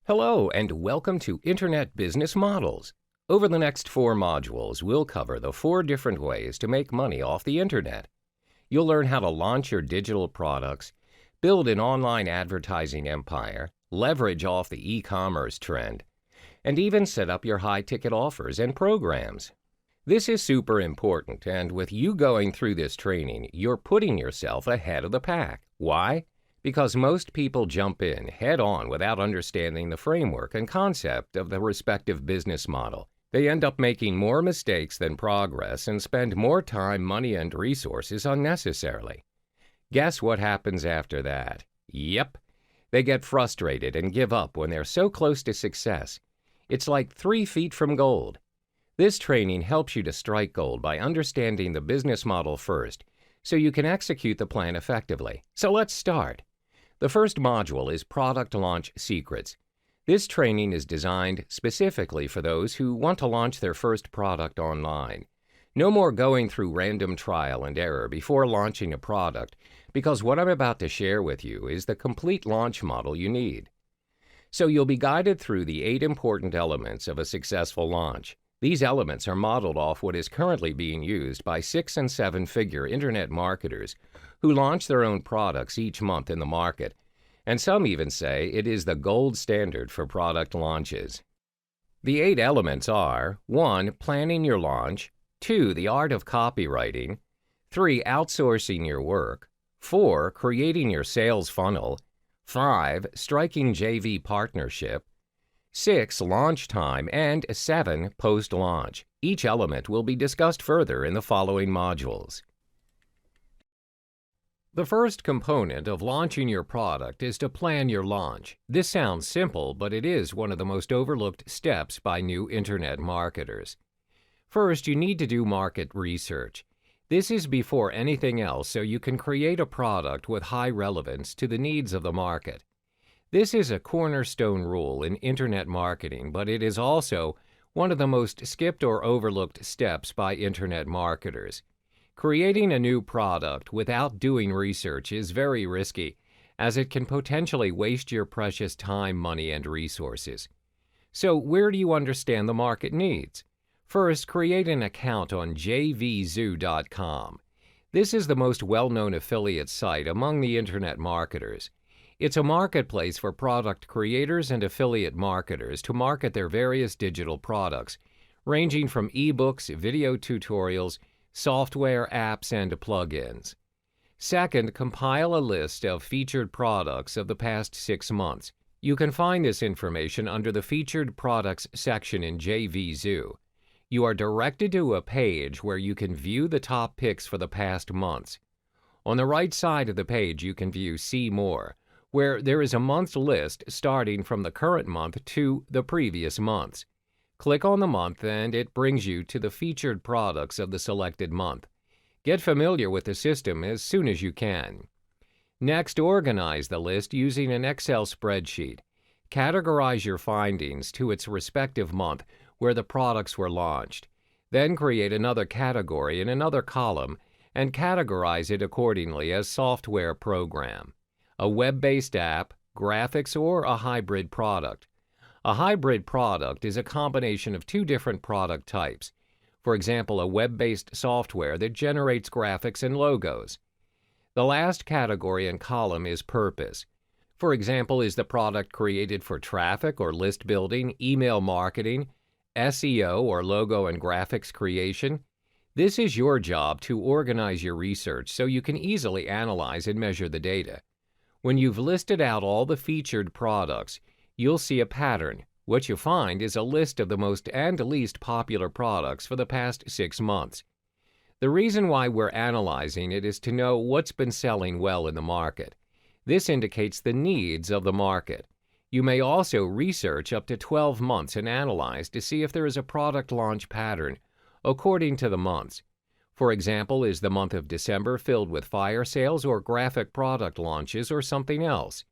Hello and welcome to Internet Business Models. Over the next 4 modules, we'll cover the 4 different ways to make money off the Internet. You'll learn how to launch your digital products, build an online advertising empire, leverage off the e-commerce trend, and even set up your high-ticket offers and programs. This is super important, and with you going through this training, you're putting yourself ahead of the pack. Why? Because most people jump in head-on without understanding the framework and concept of the respective business model. They end up making more mistakes than progress and spend more time, money, and resources unnecessarily. Guess what happens after that? Yep, they get frustrated and give up when they're so close to success. It's like 3 feet from gold. This training helps you to strike gold by understanding the business model first, so you can execute the plan effectively. So let's start. The first module is Product Launch Secrets. This training is designed specifically for those who want to launch their first product online. No more going through random trial and error before launching a product, because what I'm about to share with you is the complete launch model you need. So you'll be guided through the 8 important elements of a successful launch. These elements are modeled off what is currently being used by 6- and 7-figure internet marketers who launch their own products each month in the market, and some even say it is the gold standard for product launches. The 8 elements are: 1. Planning your launch, 2. The art of copywriting, 3. Outsourcing your work, 4. Creating your sales funnel, 5. Striking JV partnership, 6. Launch time, and 7. Post-launch. Each element will be discussed further in the following modules. The first component of launching your product is to plan your launch. This sounds simple, but it is one of the most overlooked steps by new internet marketers. First, you need to do market research. This is before anything else, so you can create a product with high relevance to the needs of the market. This is a cornerstone rule in internet marketing, but it is also one of the most skipped or overlooked steps by internet marketers. Creating a new product without doing research is very risky, as it can potentially waste your precious time, money, and resources. So where do you understand the market needs? First, create an account on jvzoo.com. This is the most well-known affiliate site among the internet marketers. It's a marketplace for product creators and affiliate marketers to market their various digital products, ranging from ebooks, video tutorials, software, apps, and plugins. Second, compile a list of featured products of the past 6 months. You can find this information under the Featured Products section in JVZoo. You are directed to a page where you can view the top picks for the past months. On the right side of the page, you can view See More, where there is a month list starting from the current month to the previous months. Click on the month and it brings you to the featured products of the selected month. Get familiar with the system as soon as you can. Next, organize the list using an Excel spreadsheet. Categorize your findings to its respective month where the products were launched. Then create another category in another column and categorize it accordingly as software program, a web-based app, graphics, or a hybrid product. A hybrid product is a combination of 2 different product types. For example, a web-based software that generates graphics and logos. The last category and column is purpose. For example, is the product created for traffic or list building, email marketing, SEO, or logo and graphics creation? This is your job to organize your research so you can easily analyze and measure the data. When you've listed out all the featured products, you'll see a pattern. What you find is a list of the most and least popular products for the past 6 months. The reason why we're analyzing it is to know what's been selling well in the market. This indicates the needs of the market. You may also research up to 12 months and analyze to see if there is a product launch pattern according to the months. For example, is the month of December filled with fire sales or graphic product launches or something else?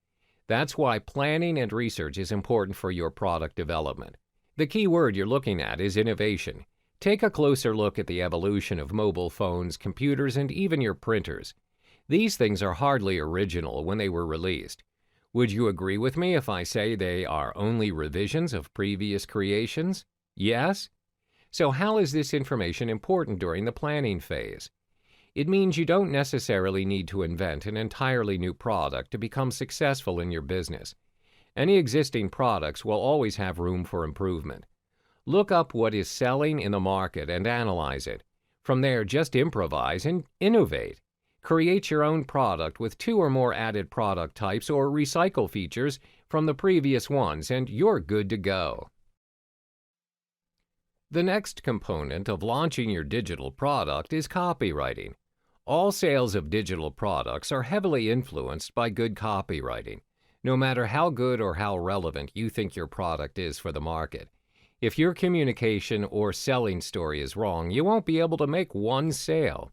That's why planning and research is important for your product development. The key word you're looking at is innovation. Take a closer look at the evolution of mobile phones, computers, and even your printers. These things are hardly original when they were released. Would you agree with me if I say they are only revisions of previous creations? Yes? So how is this information important during the planning phase? It means you don't necessarily need to invent an entirely new product to become successful in your business. Any existing products will always have room for improvement. Look up what is selling in the market and analyze it. From there, just improvise and innovate. Create your own product with 2 or more added product types or recycle features from the previous ones, and you're good to go. The next component of launching your digital product is copywriting. All sales of digital products are heavily influenced by good copywriting, no matter how good or how relevant you think your product is for the market. If your communication or selling story is wrong, you won't be able to make one sale.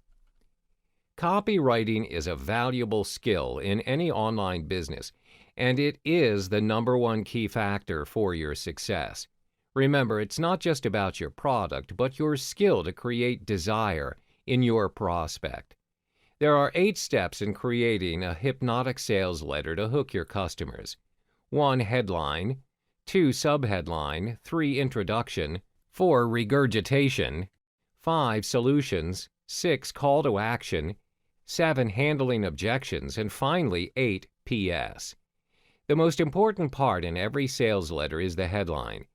Copywriting is a valuable skill in any online business, and it is the #1 key factor for your success. Remember, it's not just about your product, but your skill to create desire in your prospect. There are 8 steps in creating a hypnotic sales letter to hook your customers. 1. Headline. 2. Subheadline. 3. Introduction. 4. Regurgitation. 5. Solutions. 6. Call to action. 7. Handling objections. And finally, 8. PS. The most important part in every sales letter is the headline.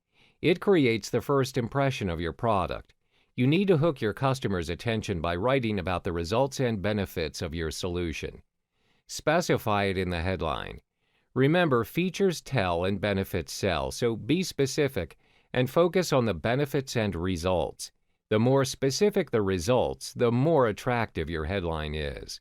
It creates the first impression of your product. You need to hook your customers' attention by writing about the results and benefits of your solution. Specify it in the headline. Remember, features tell and benefits sell, so be specific and focus on the benefits and results. The more specific the results, the more attractive your headline is.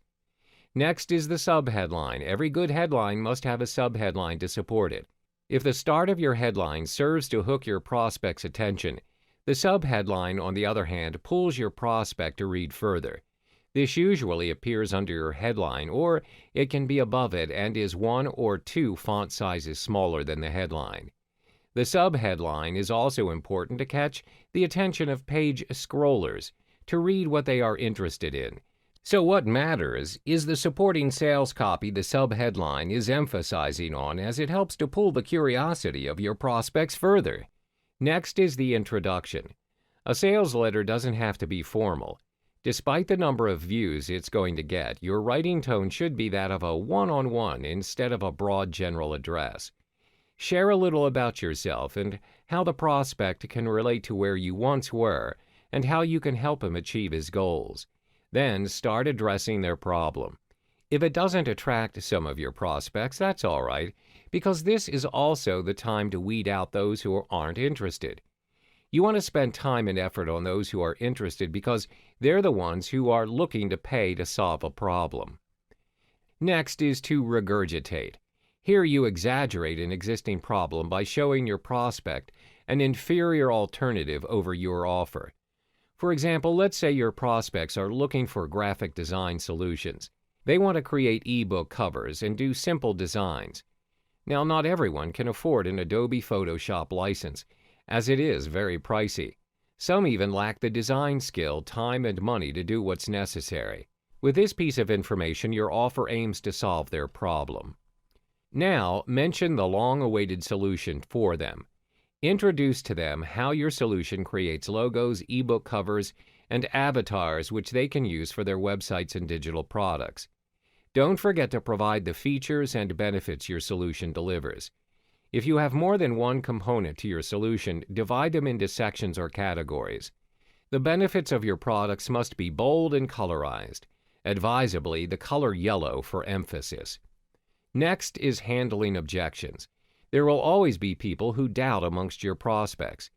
Next is the subheadline. Every good headline must have a subheadline to support it. If the start of your headline serves to hook your prospect's attention, the subheadline, on the other hand, pulls your prospect to read further. This usually appears under your headline, or it can be above it and is 1 or 2 font sizes smaller than the headline. The subheadline is also important to catch the attention of page scrollers, to read what they are interested in. So what matters is the supporting sales copy the subheadline is emphasizing on, as it helps to pull the curiosity of your prospects further. Next is the introduction. A sales letter doesn't have to be formal. Despite the number of views it's going to get, your writing tone should be that of a one-on-one instead of a broad general address. Share a little about yourself and how the prospect can relate to where you once were and how you can help him achieve his goals. Then start addressing their problem. If it doesn't attract some of your prospects, that's all right, because this is also the time to weed out those who aren't interested. You want to spend time and effort on those who are interested because they're the ones who are looking to pay to solve a problem. Next is to regurgitate. Here you exaggerate an existing problem by showing your prospect an inferior alternative over your offer. For example, let's say your prospects are looking for graphic design solutions. They want to create ebook covers and do simple designs. Now, not everyone can afford an Adobe Photoshop license, as it is very pricey. Some even lack the design skill, time, and money to do what's necessary. With this piece of information, your offer aims to solve their problem. Now, mention the long-awaited solution for them. Introduce to them how your solution creates logos, ebook covers, and avatars which they can use for their websites and digital products. Don't forget to provide the features and benefits your solution delivers. If you have more than one component to your solution, divide them into sections or categories. The benefits of your products must be bold and colorized, advisably the color yellow for emphasis. Next is handling objections. There will always be people who doubt amongst your prospects.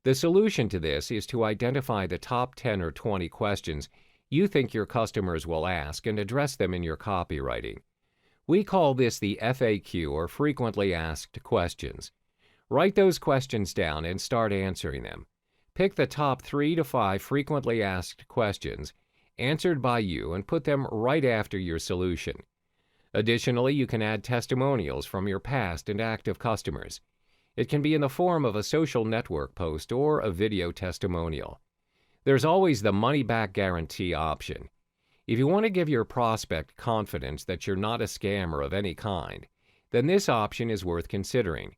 The solution to this is to identify the top 10 or 20 questions you think your customers will ask and address them in your copywriting. We call this the FAQ, or frequently asked questions. Write those questions down and start answering them. Pick the top 3 to 5 frequently asked questions answered by you and put them right after your solution. Additionally, you can add testimonials from your past and active customers. It can be in the form of a social network post or a video testimonial. There's always the money-back guarantee option. If you want to give your prospect confidence that you're not a scammer of any kind, then this option is worth considering.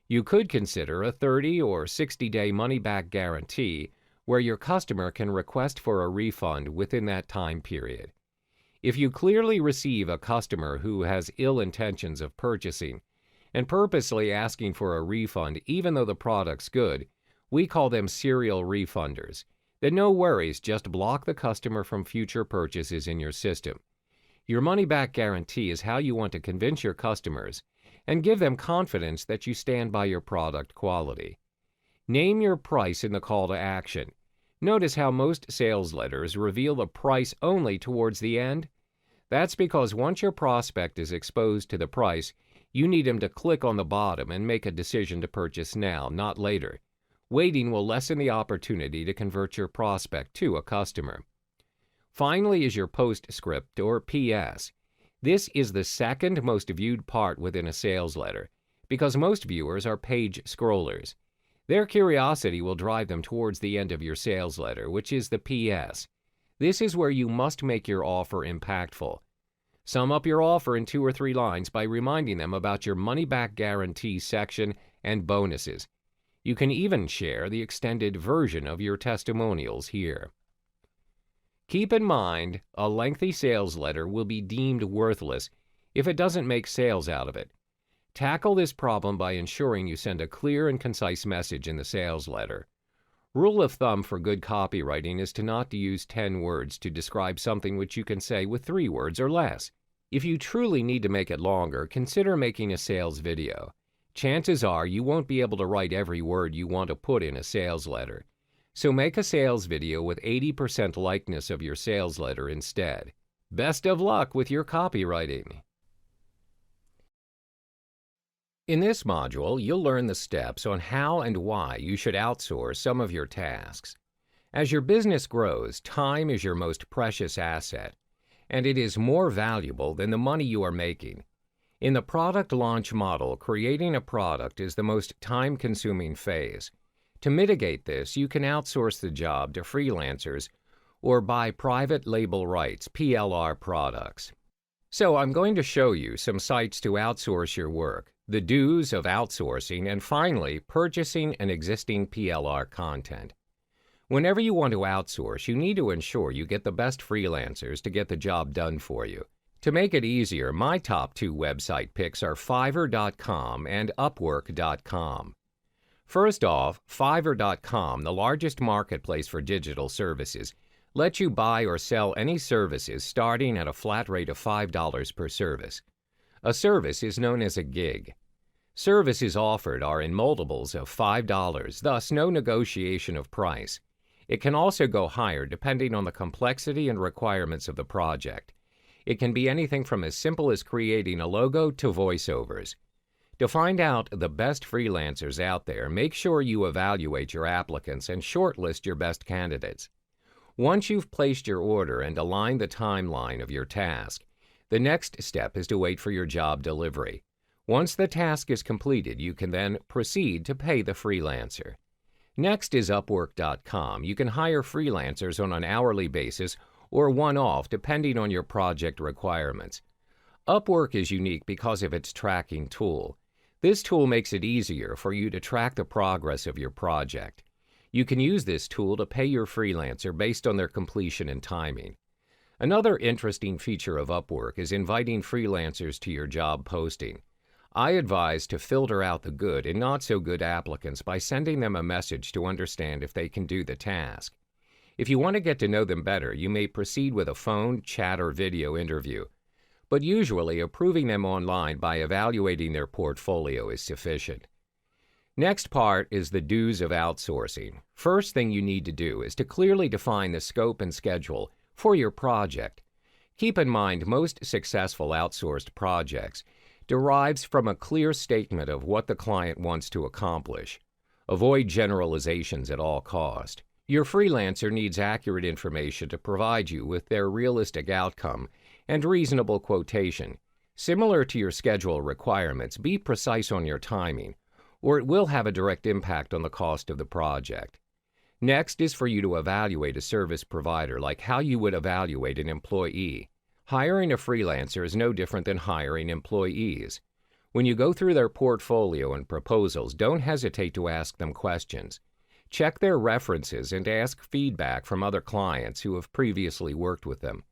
You could consider a 30 or 60-day money-back guarantee where your customer can request for a refund within that time period. If you clearly receive a customer who has ill intentions of purchasing and purposely asking for a refund even though the product's good, we call them serial refunders. Then no worries, just block the customer from future purchases in your system. Your money-back guarantee is how you want to convince your customers and give them confidence that you stand by your product quality. Name your price in the call to action. Notice how most sales letters reveal the price only towards the end? That's because once your prospect is exposed to the price, you need him to click on the bottom and make a decision to purchase now, not later. Waiting will lessen the opportunity to convert your prospect to a customer. Finally is your postscript or PS. This is the second most viewed part within a sales letter because most viewers are page scrollers. Their curiosity will drive them towards the end of your sales letter, which is the PS. This is where you must make your offer impactful. Sum up your offer in 2 or 3 lines by reminding them about your money-back guarantee section and bonuses. You can even share the extended version of your testimonials here. Keep in mind, a lengthy sales letter will be deemed worthless if it doesn't make sales out of it. Tackle this problem by ensuring you send a clear and concise message in the sales letter. Rule of thumb for good copywriting is to not use 10 words to describe something which you can say with 3 words or less. If you truly need to make it longer, consider making a sales video. Chances are you won't be able to write every word you want to put in a sales letter. So make a sales video with 80% likeness of your sales letter instead. Best of luck with your copywriting. In this module, you'll learn the steps on how and why you should outsource some of your tasks. As your business grows, time is your most precious asset, and it is more valuable than the money you are making. In the product launch model, creating a product is the most time-consuming phase. To mitigate this, you can outsource the job to freelancers or buy private label rights, PLR products. So I'm going to show you some sites to outsource your work, the do's of outsourcing, and finally, purchasing an existing PLR content. Whenever you want to outsource, you need to ensure you get the best freelancers to get the job done for you. To make it easier, my top 2 website picks are Fiverr.com and Upwork.com. First off, Fiverr.com, the largest marketplace for digital services, lets you buy or sell any services starting at a flat rate of $5 per service. A service is known as a gig. Services offered are in multiples of $5, thus no negotiation of price. It can also go higher depending on the complexity and requirements of the project. It can be anything from as simple as creating a logo to voiceovers. To find out the best freelancers out there, make sure you evaluate your applicants and shortlist your best candidates. Once you've placed your order and aligned the timeline of your task, the next step is to wait for your job delivery. Once the task is completed, you can then proceed to pay the freelancer. Next is Upwork.com. You can hire freelancers on an hourly basis or one-off depending on your project requirements. Upwork is unique because of its tracking tool. This tool makes it easier for you to track the progress of your project. You can use this tool to pay your freelancer based on their completion and timing. Another interesting feature of Upwork is inviting freelancers to your job posting. I advise to filter out the good and not so good applicants by sending them a message to understand if they can do the task. If you want to get to know them better, you may proceed with a phone, chat, or video interview. But usually approving them online by evaluating their portfolio is sufficient. Next part is the do's of outsourcing. First thing you need to do is to clearly define the scope and schedule for your project. Keep in mind most successful outsourced projects derives from a clear statement of what the client wants to accomplish. Avoid generalizations at all cost. Your freelancer needs accurate information to provide you with their realistic outcome and reasonable quotation. Similar to your schedule requirements, be precise on your timing, or it will have a direct impact on the cost of the project. Next is for you to evaluate a service provider like how you would evaluate an employee. Hiring a freelancer is no different than hiring employees. When you go through their portfolio and proposals, don't hesitate to ask them questions. Check their references and ask feedback from other clients who have previously worked with them.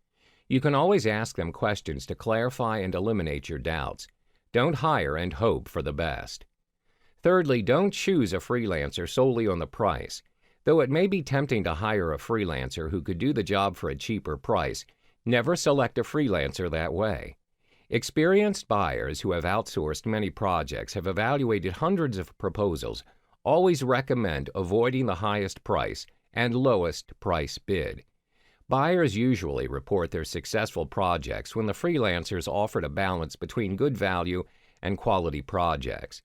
You can always ask them questions to clarify and eliminate your doubts. Don't hire and hope for the best. Thirdly, don't choose a freelancer solely on the price. Though it may be tempting to hire a freelancer who could do the job for a cheaper price, never select a freelancer that way. Experienced buyers who have outsourced many projects have evaluated hundreds of proposals, always recommend avoiding the highest price and lowest price bid. Buyers usually report their successful projects when the freelancers offered a balance between good value and quality projects.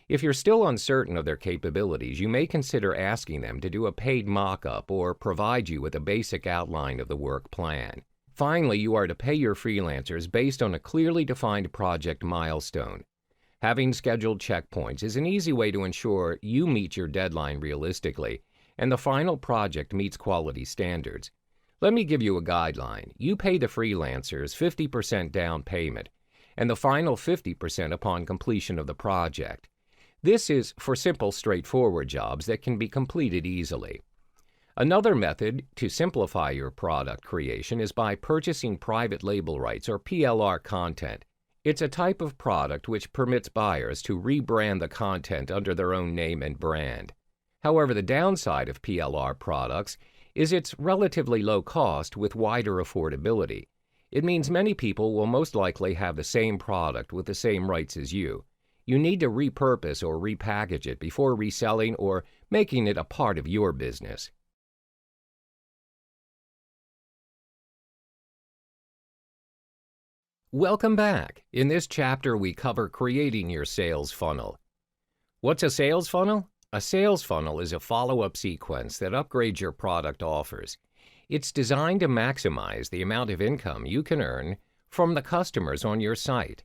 If you're still uncertain of their capabilities, you may consider asking them to do a paid mock-up or provide you with a basic outline of the work plan. Finally, you are to pay your freelancers based on a clearly defined project milestone. Having scheduled checkpoints is an easy way to ensure you meet your deadline realistically and the final project meets quality standards. Let me give you a guideline. You pay the freelancers 50% down payment and the final 50% upon completion of the project. This is for simple, straightforward jobs that can be completed easily. Another method to simplify your product creation is by purchasing private label rights or PLR content. It's a type of product which permits buyers to rebrand the content under their own name and brand. However, the downside of PLR products is its relatively low cost with wider affordability. It means many people will most likely have the same product with the same rights as you. You need to repurpose or repackage it before reselling or making it a part of your business. Welcome back. In this chapter, we cover creating your sales funnel. What's a sales funnel? A sales funnel is a follow-up sequence that upgrades your product offers. It's designed to maximize the amount of income you can earn from the customers on your site.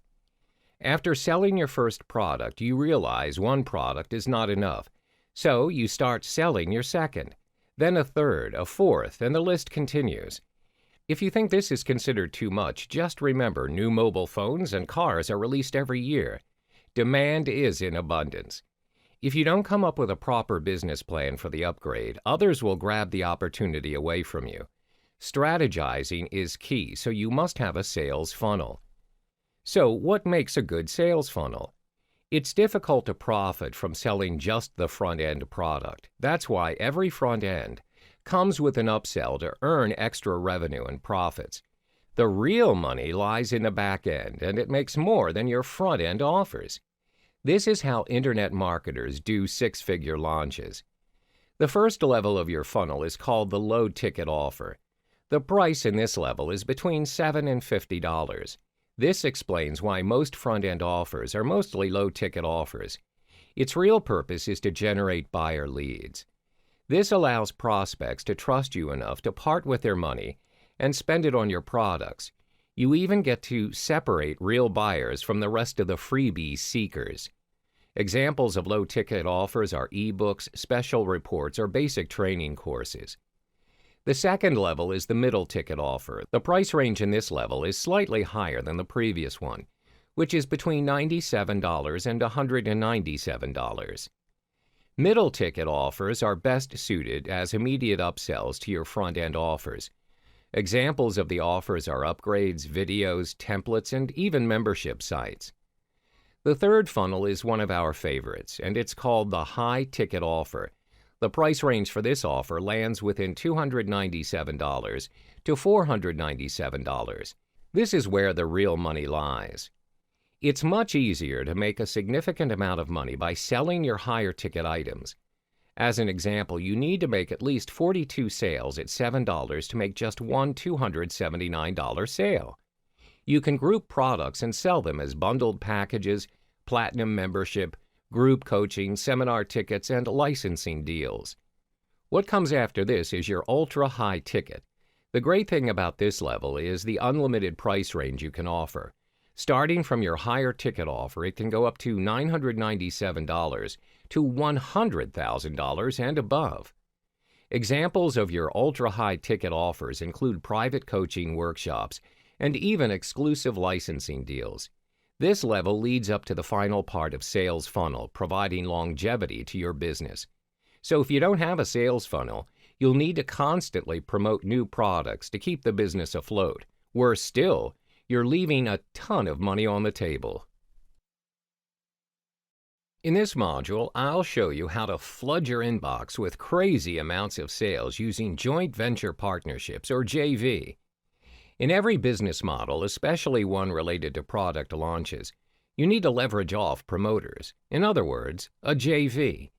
After selling your first product, you realize one product is not enough, so you start selling your second, then a third, a fourth, and the list continues. If you think this is considered too much, just remember new mobile phones and cars are released every year. Demand is in abundance. If you don't come up with a proper business plan for the upgrade, others will grab the opportunity away from you. Strategizing is key, so you must have a sales funnel. So, what makes a good sales funnel? It's difficult to profit from selling just the front-end product. That's why every front-end comes with an upsell to earn extra revenue and profits. The real money lies in the back end, and it makes more than your front-end offers. This is how internet marketers do six-figure launches. The first level of your funnel is called the low-ticket offer. The price in this level is between $7 and $50. This explains why most front-end offers are mostly low-ticket offers. Its real purpose is to generate buyer leads. This allows prospects to trust you enough to part with their money and spend it on your products. You even get to separate real buyers from the rest of the freebie seekers. Examples of low-ticket offers are ebooks, special reports, or basic training courses. The second level is the middle-ticket offer. The price range in this level is slightly higher than the previous one, which is between $97 and $197. Middle-ticket offers are best suited as immediate upsells to your front-end offers. Examples of the offers are upgrades, videos, templates, and even membership sites. The third funnel is one of our favorites, and it's called the high-ticket offer. The price range for this offer lands within $297 to $497. This is where the real money lies. It's much easier to make a significant amount of money by selling your higher-ticket items. As an example, you need to make at least 42 sales at $7 to make just one $279 sale. You can group products and sell them as bundled packages, platinum membership, group coaching, seminar tickets, and licensing deals. What comes after this is your ultra-high ticket. The great thing about this level is the unlimited price range you can offer. Starting from your higher ticket offer, it can go up to $997 to $100,000 and above. Examples of your ultra-high ticket offers include private coaching workshops and even exclusive licensing deals. This level leads up to the final part of sales funnel, providing longevity to your business. So if you don't have a sales funnel, you'll need to constantly promote new products to keep the business afloat. Worse still, you're leaving a ton of money on the table. In this module, I'll show you how to flood your inbox with crazy amounts of sales using joint venture partnerships, or JV. In every business model, especially one related to product launches, you need to leverage off promoters. In other words, a JV.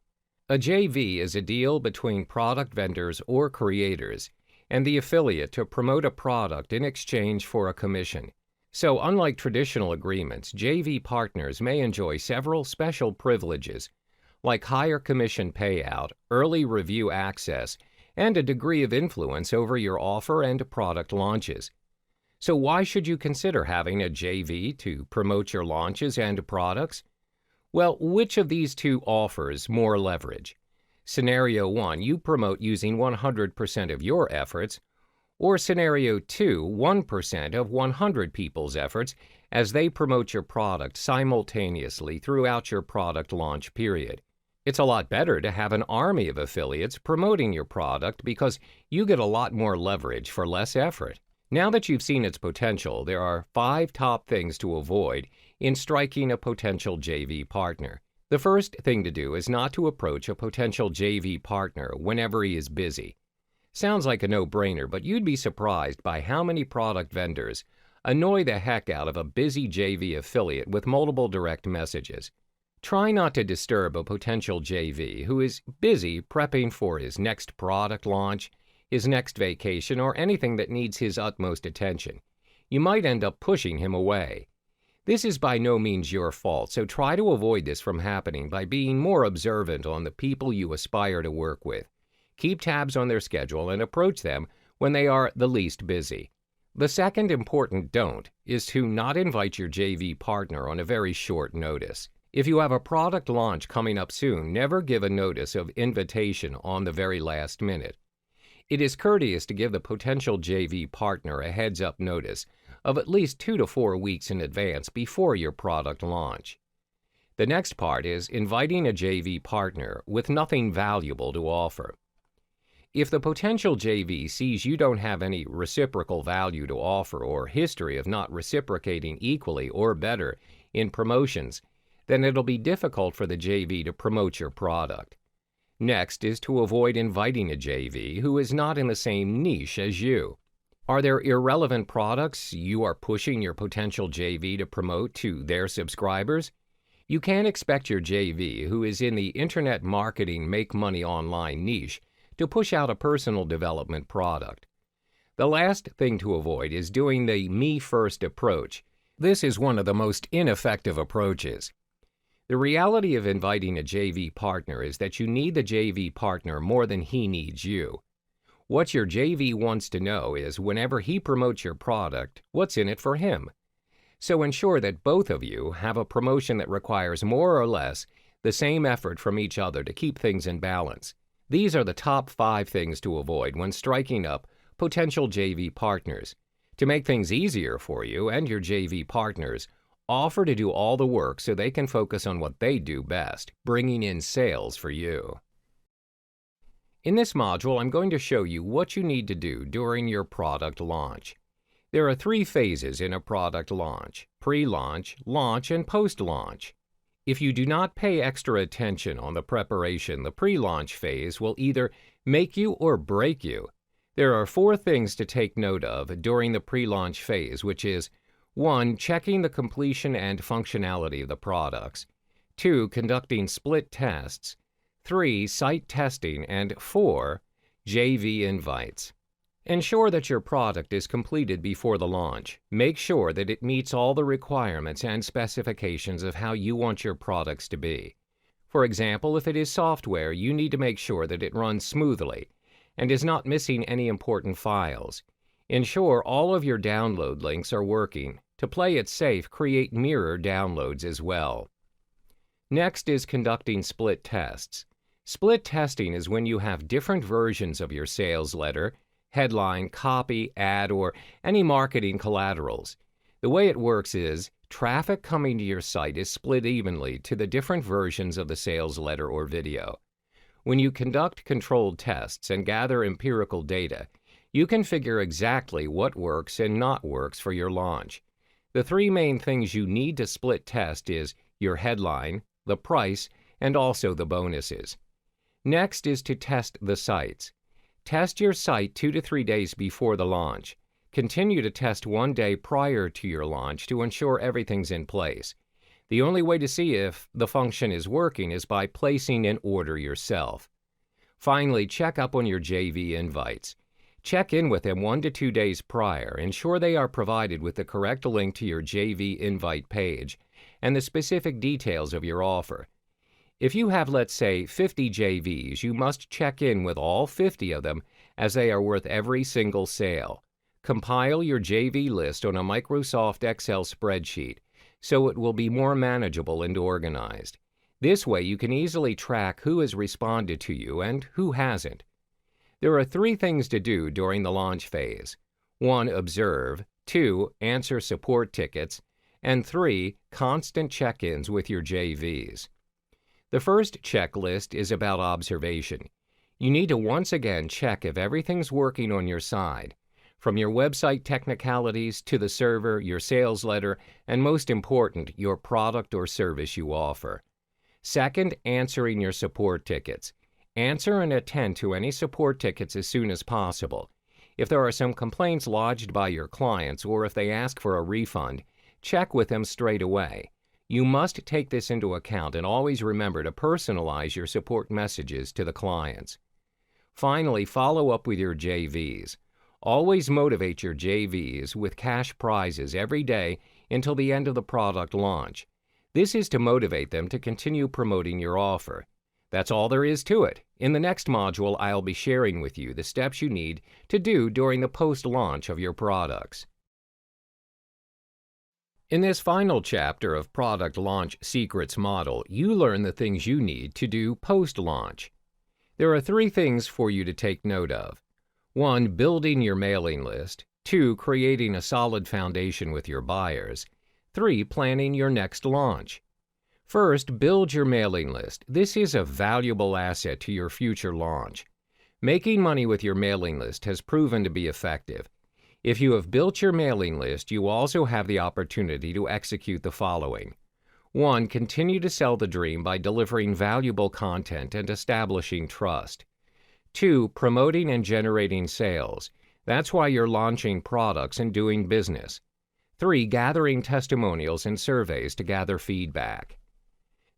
A JV is a deal between product vendors or creators and the affiliate to promote a product in exchange for a commission. So, unlike traditional agreements, JV partners may enjoy several special privileges, like higher commission payout, early review access, and a degree of influence over your offer and product launches. So why should you consider having a JV to promote your launches and products? Well, which of these two offers more leverage? Scenario 1, you promote using 100% of your efforts, or Scenario 2, 1% of 100 people's efforts as they promote your product simultaneously throughout your product launch period. It's a lot better to have an army of affiliates promoting your product because you get a lot more leverage for less effort. Now that you've seen its potential, there are 5 top things to avoid in striking a potential JV partner. The first thing to do is not to approach a potential JV partner whenever he is busy. Sounds like a no-brainer, but you'd be surprised by how many product vendors annoy the heck out of a busy JV affiliate with multiple direct messages. Try not to disturb a potential JV who is busy prepping for his next product launch, his next vacation, or anything that needs his utmost attention. You might end up pushing him away. This is by no means your fault, so try to avoid this from happening by being more observant on the people you aspire to work with. Keep tabs on their schedule and approach them when they are the least busy. The second important don't is to not invite your JV partner on a very short notice. If you have a product launch coming up soon, never give a notice of invitation on the very last minute. It is courteous to give the potential JV partner a heads-up notice of at least 2 to 4 weeks in advance before your product launch. The next part is inviting a JV partner with nothing valuable to offer. If the potential JV sees you don't have any reciprocal value to offer or history of not reciprocating equally or better in promotions, then it'll be difficult for the JV to promote your product. Next is to avoid inviting a JV who is not in the same niche as you. Are there irrelevant products you are pushing your potential JV to promote to their subscribers? You can't expect your JV who is in the internet marketing make money online niche to push out a personal development product. The last thing to avoid is doing the me-first approach. This is one of the most ineffective approaches. The reality of inviting a JV partner is that you need the JV partner more than he needs you. What your JV wants to know is whenever he promotes your product, what's in it for him. So ensure that both of you have a promotion that requires more or less the same effort from each other to keep things in balance. These are the top 5 things to avoid when striking up potential JV partners. To make things easier for you and your JV partners, offer to do all the work so they can focus on what they do best, bringing in sales for you. In this module, I'm going to show you what you need to do during your product launch. There are 3 phases in a product launch: pre-launch, launch, and post-launch. If you do not pay extra attention on the preparation, the pre-launch phase will either make you or break you. There are 4 things to take note of during the pre-launch phase, which is 1. Checking the completion and functionality of the products. 2. Conducting split tests. 3. Site testing. And 4. JV invites. Ensure that your product is completed before the launch. Make sure that it meets all the requirements and specifications of how you want your products to be. For example, if it is software, you need to make sure that it runs smoothly and is not missing any important files. Ensure all of your download links are working. To play it safe, create mirror downloads as well. Next is conducting split tests. Split testing is when you have different versions of your sales letter, headline, copy, ad, or any marketing collaterals. The way it works is, traffic coming to your site is split evenly to the different versions of the sales letter or video. When you conduct controlled tests and gather empirical data, you can figure exactly what works and not works for your launch. The three main things you need to split test is your headline, the price, and also the bonuses. Next is to test the sites. Test your site 2 to 3 days before the launch. Continue to test 1 day prior to your launch to ensure everything's in place. The only way to see if the function is working is by placing an order yourself. Finally, check up on your JV invites. Check in with them 1 to 2 days prior. Ensure they are provided with the correct link to your JV invite page and the specific details of your offer. If you have, let's say, 50 JVs, you must check in with all 50 of them as they are worth every single sale. Compile your JV list on a Microsoft Excel spreadsheet so it will be more manageable and organized. This way you can easily track who has responded to you and who hasn't. There are 3 things to do during the launch phase. 1. Observe. 2. Answer support tickets. And 3. Constant check-ins with your JVs. The first checklist is about observation. You need to once again check if everything's working on your side, from your website technicalities to the server, your sales letter, and most important, your product or service you offer. Second, answering your support tickets. Answer and attend to any support tickets as soon as possible. If there are some complaints lodged by your clients or if they ask for a refund, check with them straight away. You must take this into account and always remember to personalize your support messages to the clients. Finally, follow up with your JVs. Always motivate your JVs with cash prizes every day until the end of the product launch. This is to motivate them to continue promoting your offer. That's all there is to it. In the next module, I'll be sharing with you the steps you need to do during the post-launch of your products. In this final chapter of Product Launch Secrets Model, you learn the things you need to do post-launch. There are 3 things for you to take note of. 1. Building your mailing list. 2. Creating a solid foundation with your buyers. 3. Planning your next launch. First, build your mailing list. This is a valuable asset to your future launch. Making money with your mailing list has proven to be effective. If you have built your mailing list, you also have the opportunity to execute the following. 1. Continue to sell the dream by delivering valuable content and establishing trust. 2. Promoting and generating sales. That's why you're launching products and doing business. 3. Gathering testimonials and surveys to gather feedback.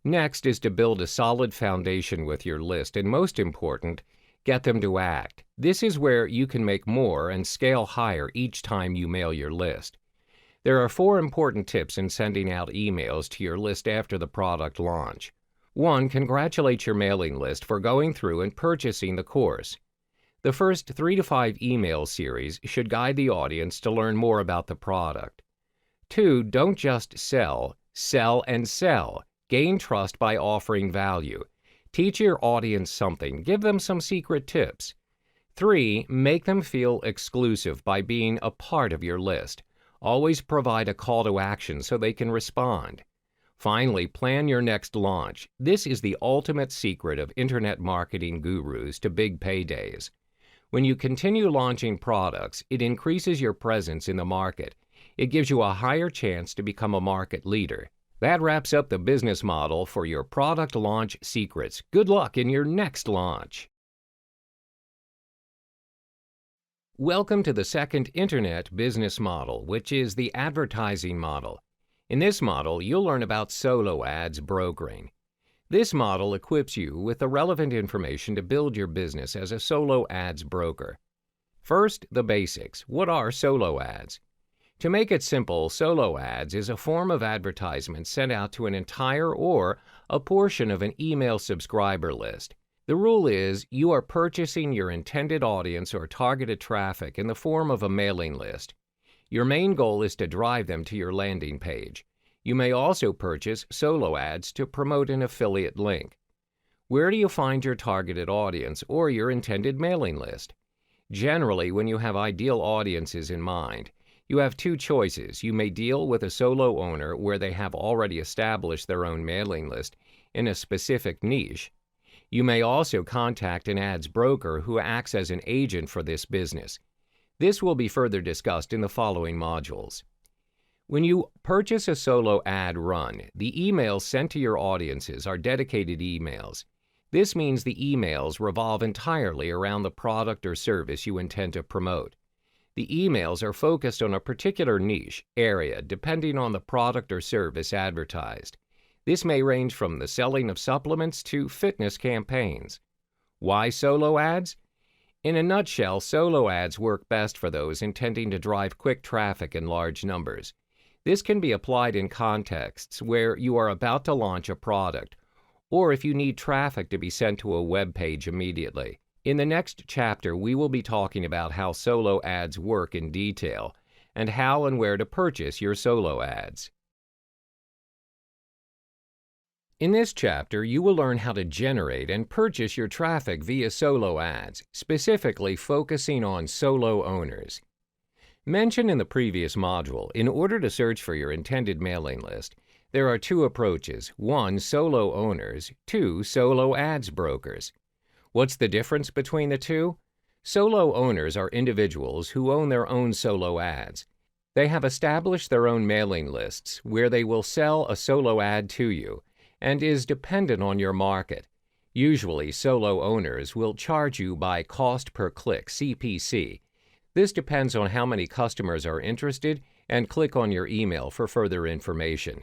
Next is to build a solid foundation with your list, and most important, get them to act. This is where you can make more and scale higher each time you mail your list. There are 4 important tips in sending out emails to your list after the product launch. 1. Congratulate your mailing list for going through and purchasing the course. The first 3 to 5 email series should guide the audience to learn more about the product. 2. Don't just sell, sell and sell. Gain trust by offering value. Teach your audience something. Give them some secret tips. 3. Make them feel exclusive by being a part of your list. Always provide a call to action so they can respond. Finally, plan your next launch. This is the ultimate secret of internet marketing gurus to big paydays. When you continue launching products, it increases your presence in the market. It gives you a higher chance to become a market leader. That wraps up the business model for your product launch secrets. Good luck in your next launch. Welcome to the second internet business model, which is the advertising model. In this model, you'll learn about solo ads brokering. This model equips you with the relevant information to build your business as a solo ads broker. First, the basics. What are solo ads? To make it simple, solo ads is a form of advertisement sent out to an entire or a portion of an email subscriber list. The rule is you are purchasing your intended audience or targeted traffic in the form of a mailing list. Your main goal is to drive them to your landing page. You may also purchase solo ads to promote an affiliate link. Where do you find your targeted audience or your intended mailing list? Generally, when you have ideal audiences in mind, You have two choices. You may deal with a solo owner where they have already established their own mailing list in a specific niche. You may also contact an ads broker who acts as an agent for this business. This will be further discussed in the following modules. When you purchase a solo ad run, the emails sent to your audiences are dedicated emails. This means the emails revolve entirely around the product or service you intend to promote. The emails are focused on a particular niche area depending on the product or service advertised. This may range from the selling of supplements to fitness campaigns. Why solo ads? In a nutshell, solo ads work best for those intending to drive quick traffic in large numbers. This can be applied in contexts where you are about to launch a product, or if you need traffic to be sent to a web page immediately. In the next chapter, we will be talking about how solo ads work in detail and how and where to purchase your solo ads. In this chapter, you will learn how to generate and purchase your traffic via solo ads, specifically focusing on solo owners. Mentioned in the previous module, in order to search for your intended mailing list, there are two approaches. 1, solo owners. 2, solo ads brokers. What's the difference between the two? Solo owners are individuals who own their own solo ads. They have established their own mailing lists where they will sell a solo ad to you and is dependent on your market. Usually, solo owners will charge you by cost per click, CPC. This depends on how many customers are interested and click on your email for further information.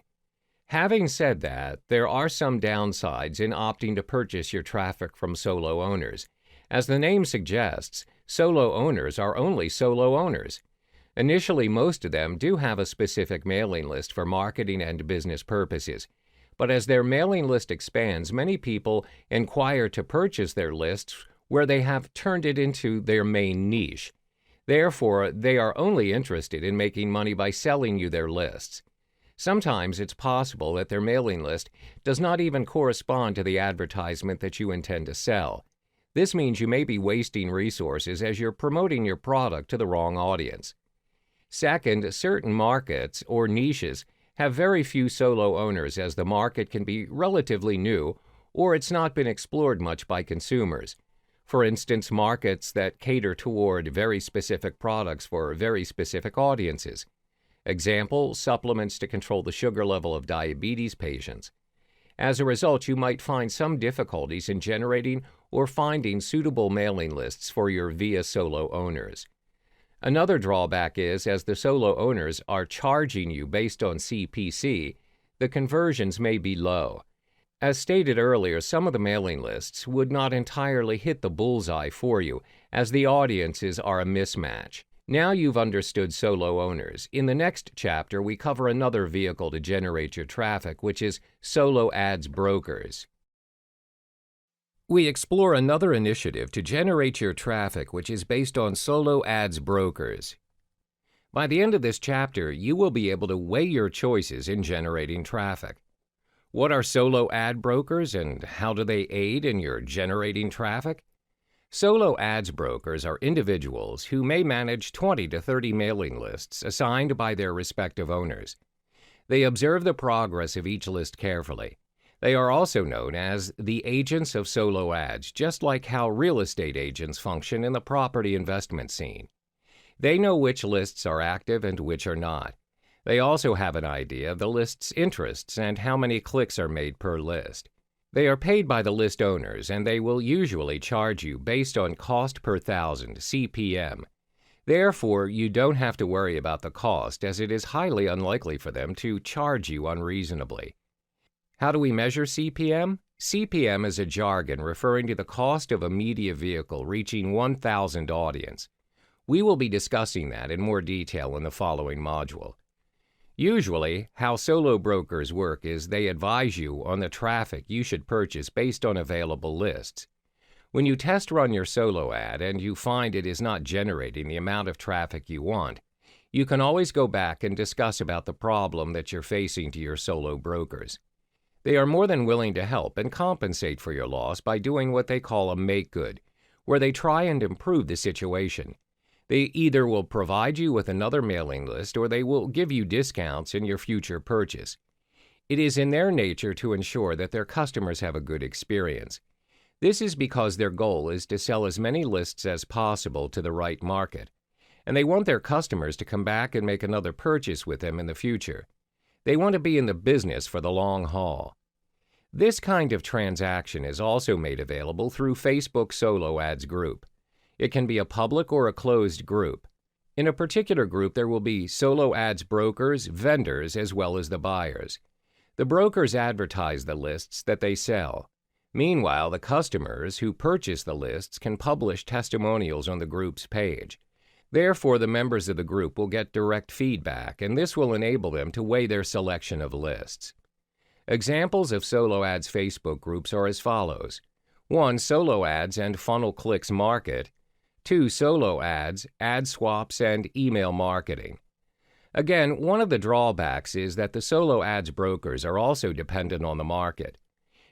Having said that, there are some downsides in opting to purchase your traffic from solo owners. As the name suggests, solo owners are only solo owners. Initially, most of them do have a specific mailing list for marketing and business purposes. But as their mailing list expands, many people inquire to purchase their lists where they have turned it into their main niche. Therefore, they are only interested in making money by selling you their lists. Sometimes it's possible that their mailing list does not even correspond to the advertisement that you intend to sell. This means you may be wasting resources as you're promoting your product to the wrong audience. Second, certain markets or niches have very few solo owners as the market can be relatively new or it's not been explored much by consumers. For instance, markets that cater toward very specific products for very specific audiences. Example, supplements to control the sugar level of diabetes patients. As a result, you might find some difficulties in generating or finding suitable mailing lists for your via solo owners. Another drawback is, as the solo owners are charging you based on CPC, the conversions may be low. As stated earlier, some of the mailing lists would not entirely hit the bullseye for you, as the audiences are a mismatch. Now you've understood solo owners. In the next chapter, we cover another vehicle to generate your traffic, which is solo ads brokers. We explore another initiative to generate your traffic, which is based on solo ads brokers. By the end of this chapter, you will be able to weigh your choices in generating traffic. What are solo ad brokers and how do they aid in your generating traffic? Solo ads brokers are individuals who may manage 20 to 30 mailing lists assigned by their respective owners. They observe the progress of each list carefully. They are also known as the agents of solo ads, just like how real estate agents function in the property investment scene. They know which lists are active and which are not. They also have an idea of the list's interests and how many clicks are made per list. They are paid by the list owners, and they will usually charge you based on cost per thousand, CPM. Therefore, you don't have to worry about the cost, as it is highly unlikely for them to charge you unreasonably. How do we measure CPM? CPM is a jargon referring to the cost of a media vehicle reaching 1,000 audience. We will be discussing that in more detail in the following module. Usually, how solo brokers work is they advise you on the traffic you should purchase based on available lists. When you test run your solo ad and you find it is not generating the amount of traffic you want, you can always go back and discuss about the problem that you're facing to your solo brokers. They are more than willing to help and compensate for your loss by doing what they call a make good, where they try and improve the situation. They either will provide you with another mailing list or they will give you discounts in your future purchase. It is in their nature to ensure that their customers have a good experience. This is because their goal is to sell as many lists as possible to the right market, and they want their customers to come back and make another purchase with them in the future. They want to be in the business for the long haul. This kind of transaction is also made available through Facebook Solo Ads Group. It can be a public or a closed group. In a particular group, there will be solo ads brokers, vendors, as well as the buyers. The brokers advertise the lists that they sell. Meanwhile, the customers who purchase the lists can publish testimonials on the group's page. Therefore, the members of the group will get direct feedback, and this will enable them to weigh their selection of lists. Examples of Solo Ads Facebook groups are as follows. 1. Solo Ads and Funnel Clicks Market. 2. Solo Ads, Ad Swaps, and Email Marketing. Again, one of the drawbacks is that the Solo Ads brokers are also dependent on the market.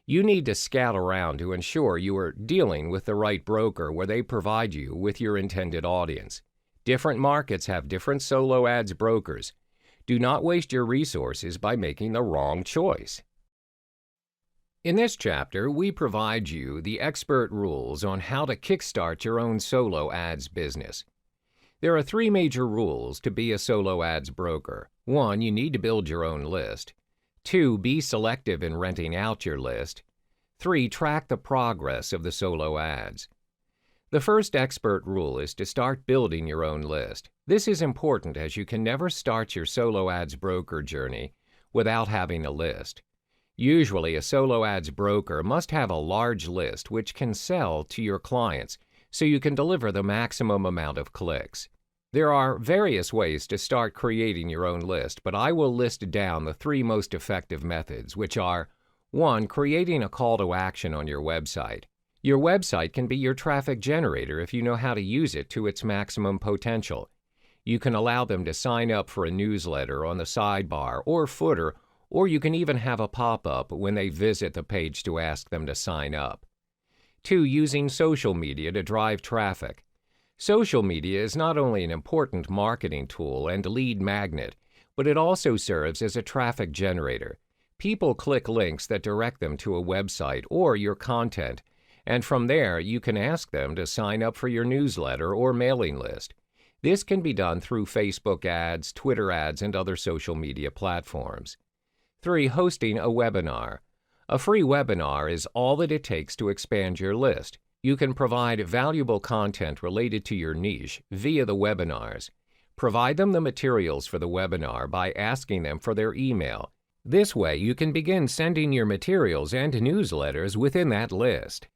You need to scout around to ensure you are dealing with the right broker where they provide you with your intended audience. Different markets have different Solo Ads brokers. Do not waste your resources by making the wrong choice. In this chapter, we provide you the expert rules on how to kickstart your own solo ads business. There are 3 major rules to be a solo ads broker. 1. You need to build your own list. 2. Be selective in renting out your list. 3. Track the progress of the solo ads. The first expert rule is to start building your own list. This is important as you can never start your solo ads broker journey without having a list. Usually, a solo ads broker must have a large list which can sell to your clients so you can deliver the maximum amount of clicks. There are various ways to start creating your own list, but I will list down the 3 most effective methods, which are 1. Creating a call to action on your website. Your website can be your traffic generator if you know how to use it to its maximum potential. You can allow them to sign up for a newsletter on the sidebar or footer, or you can even have a pop-up when they visit the page to ask them to sign up. 2. Using social media to drive traffic. Social media is not only an important marketing tool and lead magnet, but it also serves as a traffic generator. People click links that direct them to a website or your content, and from there you can ask them to sign up for your newsletter or mailing list. This can be done through Facebook ads, Twitter ads, and other social media platforms. 3. Hosting a webinar. A free webinar is all that it takes to expand your list. You can provide valuable content related to your niche via the webinars. Provide them the materials for the webinar by asking them for their email. This way, you can begin sending your materials and newsletters within that list.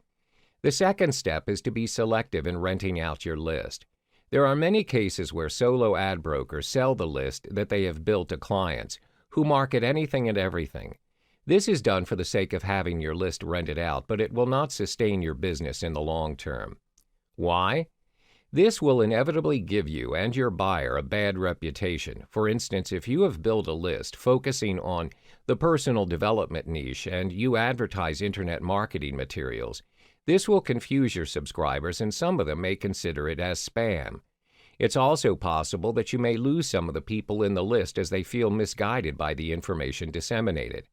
The second step is to be selective in renting out your list. There are many cases where solo ad brokers sell the list that they have built to clients who market anything and everything. This is done for the sake of having your list rented out, but it will not sustain your business in the long term. Why? This will inevitably give you and your buyer a bad reputation. For instance, if you have built a list focusing on the personal development niche and you advertise internet marketing materials, this will confuse your subscribers and some of them may consider it as spam. It's also possible that you may lose some of the people in the list as they feel misguided by the information disseminated.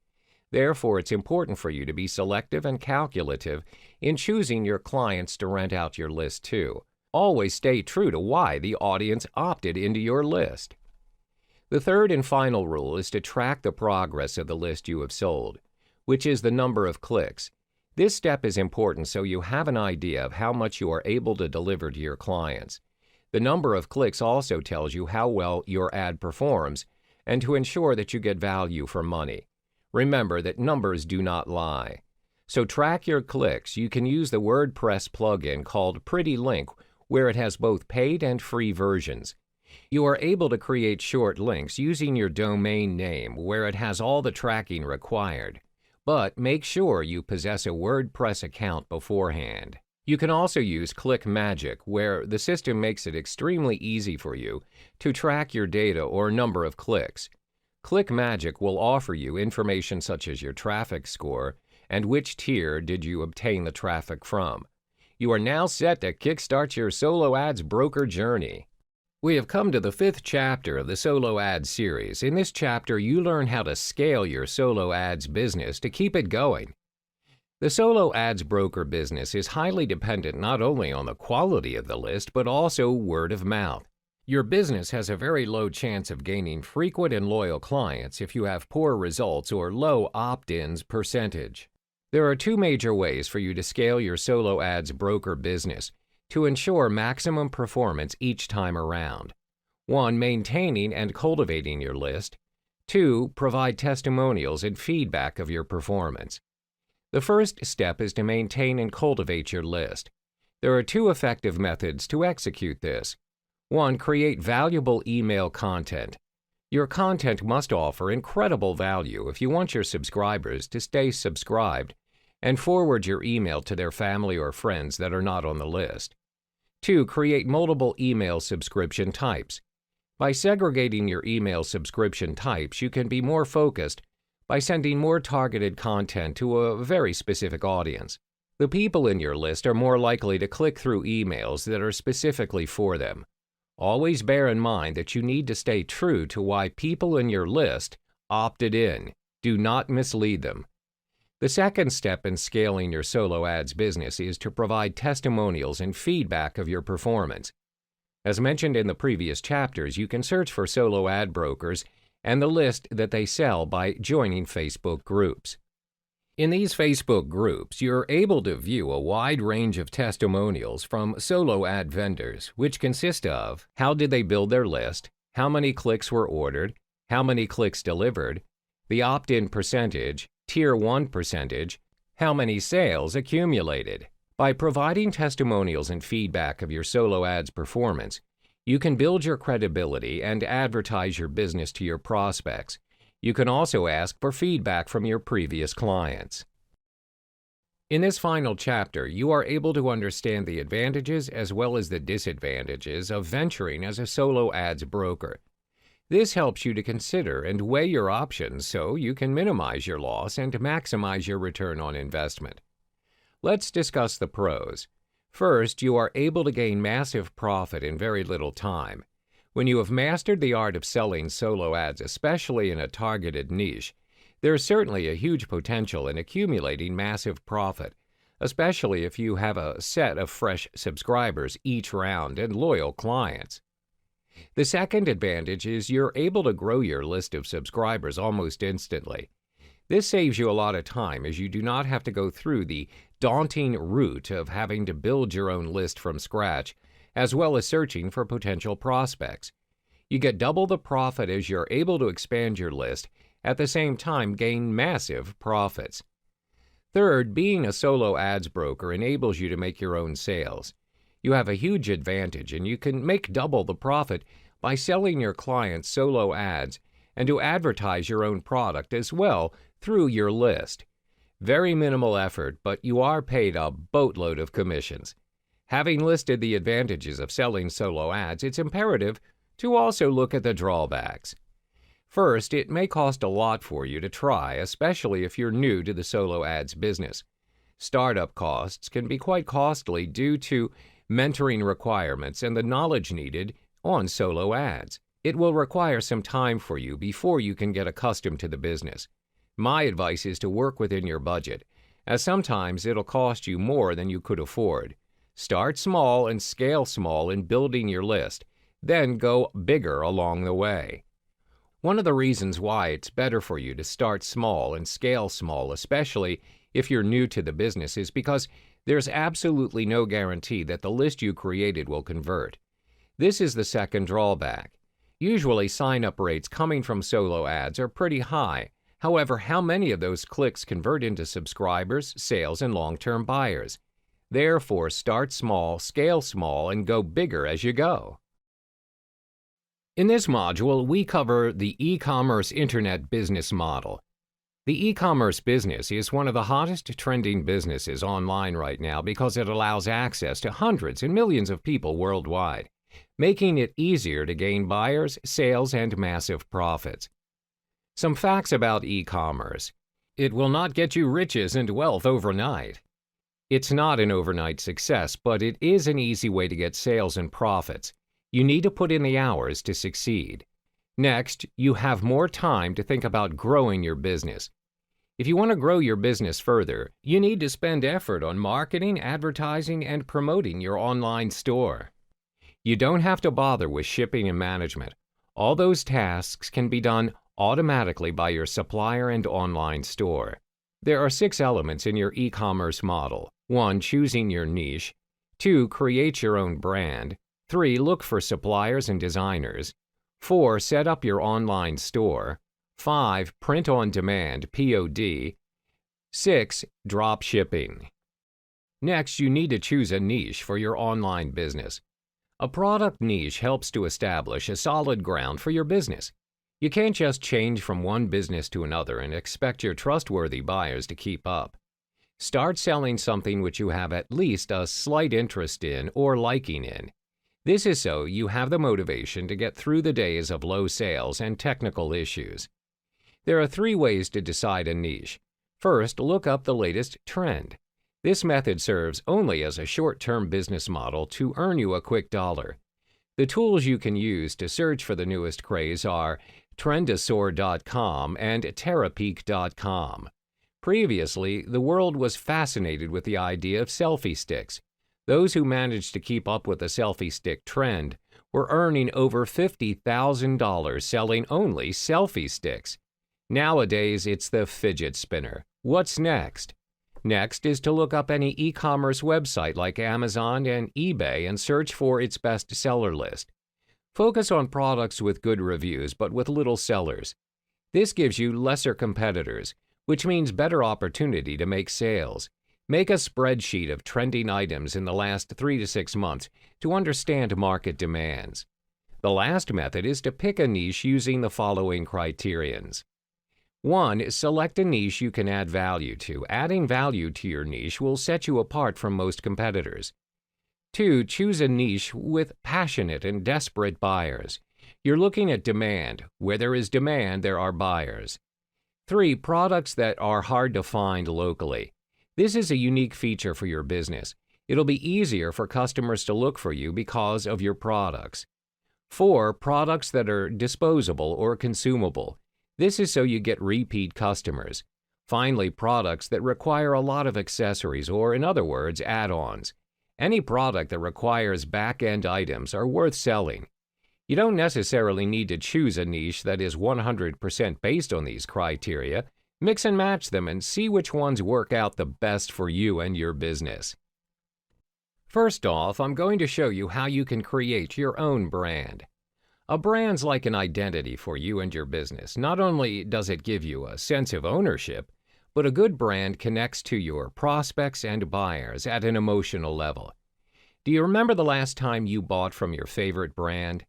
Therefore, it's important for you to be selective and calculative in choosing your clients to rent out your list to. Always stay true to why the audience opted into your list. The third and final rule is to track the progress of the list you have sold, which is the number of clicks. This step is important so you have an idea of how much you are able to deliver to your clients. The number of clicks also tells you how well your ad performs and to ensure that you get value for money. Remember that numbers do not lie. So track your clicks. You can use the WordPress plugin called Pretty Link, where it has both paid and free versions. You are able to create short links using your domain name where it has all the tracking required. But make sure you possess a WordPress account beforehand. You can also use Click Magic, where the system makes it extremely easy for you to track your data or number of clicks. Click Magic will offer you information such as your traffic score and which tier did you obtain the traffic from. You are now set to kickstart your solo ads broker journey. We have come to the 5th chapter of the Solo Ads series. In this chapter, you learn how to scale your solo ads business to keep it going. The solo ads broker business is highly dependent not only on the quality of the list, but also word of mouth. Your business has a very low chance of gaining frequent and loyal clients if you have poor results or low opt-ins percentage. There are two major ways for you to scale your solo ads broker business to ensure maximum performance each time around. 1. Maintaining and cultivating your list. 2. Provide testimonials and feedback of your performance. The first step is to maintain and cultivate your list. There are two effective methods to execute this. 1. Create valuable email content. Your content must offer incredible value if you want your subscribers to stay subscribed and forward your email to their family or friends that are not on the list. 2. Create multiple email subscription types. By segregating your email subscription types, you can be more focused by sending more targeted content to a very specific audience. The people in your list are more likely to click through emails that are specifically for them. Always bear in mind that you need to stay true to why people in your list opted in. Do not mislead them. The second step in scaling your solo ads business is to provide testimonials and feedback of your performance. As mentioned in the previous chapters, you can search for solo ad brokers and the list that they sell by joining Facebook groups. In these Facebook groups, you're able to view a wide range of testimonials from solo ad vendors, which consist of how did they build their list, how many clicks were ordered, how many clicks delivered, the opt-in percentage, Tier 1 percentage, how many sales accumulated. By providing testimonials and feedback of your solo ads performance, you can build your credibility and advertise your business to your prospects. You can also ask for feedback from your previous clients. In this final chapter, you are able to understand the advantages as well as the disadvantages of venturing as a solo ads broker. This helps you to consider and weigh your options so you can minimize your loss and maximize your return on investment. Let's discuss the pros. First, you are able to gain massive profit in very little time. When you have mastered the art of selling solo ads, especially in a targeted niche, there is certainly a huge potential in accumulating massive profit, especially if you have a set of fresh subscribers each round and loyal clients. The second advantage is you're able to grow your list of subscribers almost instantly. This saves you a lot of time as you do not have to go through the daunting route of having to build your own list from scratch, as well as searching for potential prospects. You get double the profit as you're able to expand your list, at the same time gain massive profits. Third, being a solo ads broker enables you to make your own sales. You have a huge advantage and you can make double the profit by selling your clients solo ads and to advertise your own product as well through your list. Very minimal effort, but you are paid a boatload of commissions. Having listed the advantages of selling solo ads, it's imperative to also look at the drawbacks. First, it may cost a lot for you to try, especially if you're new to the solo ads business. Startup costs can be quite costly due to mentoring requirements and the knowledge needed on solo ads. It will require some time for you before you can get accustomed to the business. My advice is to work within your budget, as sometimes it'll cost you more than you could afford. Start small and scale small in building your list, then go bigger along the way. One of the reasons why it's better for you to start small and scale small, especially if you're new to the business, is because there's absolutely no guarantee that the list you created will convert. This is the second drawback. Usually, sign-up rates coming from solo ads are pretty high. However, how many of those clicks convert into subscribers, sales, and long-term buyers? Therefore, start small, scale small, and go bigger as you go. In this module, we cover the e-commerce internet business model. The e-commerce business is one of the hottest trending businesses online right now because it allows access to hundreds and millions of people worldwide, making it easier to gain buyers, sales, and massive profits. Some facts about e-commerce. It will not get you riches and wealth overnight. It's not an overnight success, but it is an easy way to get sales and profits. You need to put in the hours to succeed. Next, you have more time to think about growing your business. If you want to grow your business further, you need to spend effort on marketing, advertising, and promoting your online store. You don't have to bother with shipping and management. All those tasks can be done automatically by your supplier and online store. There are 6 elements in your e-commerce model. 1. Choosing your niche. 2. Create your own brand. 3. Look for suppliers and designers. 4. Set up your online store. 5. Print on demand, POD. 6. Drop shipping. Next, you need to choose a niche for your online business. A product niche helps to establish a solid ground for your business. You can't just change from one business to another and expect your trustworthy buyers to keep up. Start selling something which you have at least a slight interest in or liking in. This is so you have the motivation to get through the days of low sales and technical issues. There are 3 ways to decide a niche. First, look up the latest trend. This method serves only as a short-term business model to earn you a quick dollar. The tools you can use to search for the newest craze are Trendosaur.com and Terapeak.com. Previously, the world was fascinated with the idea of selfie sticks. Those who managed to keep up with the selfie stick trend were earning over $50,000 selling only selfie sticks. Nowadays, it's the fidget spinner. What's next? Next is to look up any e-commerce website like Amazon and eBay and search for its best seller list. Focus on products with good reviews but with little sellers. This gives you lesser competitors, which means better opportunity to make sales. Make a spreadsheet of trending items in the last 3 to 6 months to understand market demands. The last method is to pick a niche using the following criterions. 1. Select a niche you can add value to. Adding value to your niche will set you apart from most competitors. 2. Choose a niche with passionate and desperate buyers. You're looking at demand. Where there is demand, there are buyers. 3. Products that are hard to find locally. This is a unique feature for your business. It'll be easier for customers to look for you because of your products. 4. Products that are disposable or consumable. This is so you get repeat customers. Finally, products that require a lot of accessories, or in other words, add-ons. Any product that requires back-end items are worth selling. You don't necessarily need to choose a niche that is 100% based on these criteria. Mix and match them and see which ones work out the best for you and your business. First off, I'm going to show you how you can create your own brand. A brand's like an identity for you and your business. Not only does it give you a sense of ownership, but a good brand connects to your prospects and buyers at an emotional level. Do you remember the last time you bought from your favorite brand?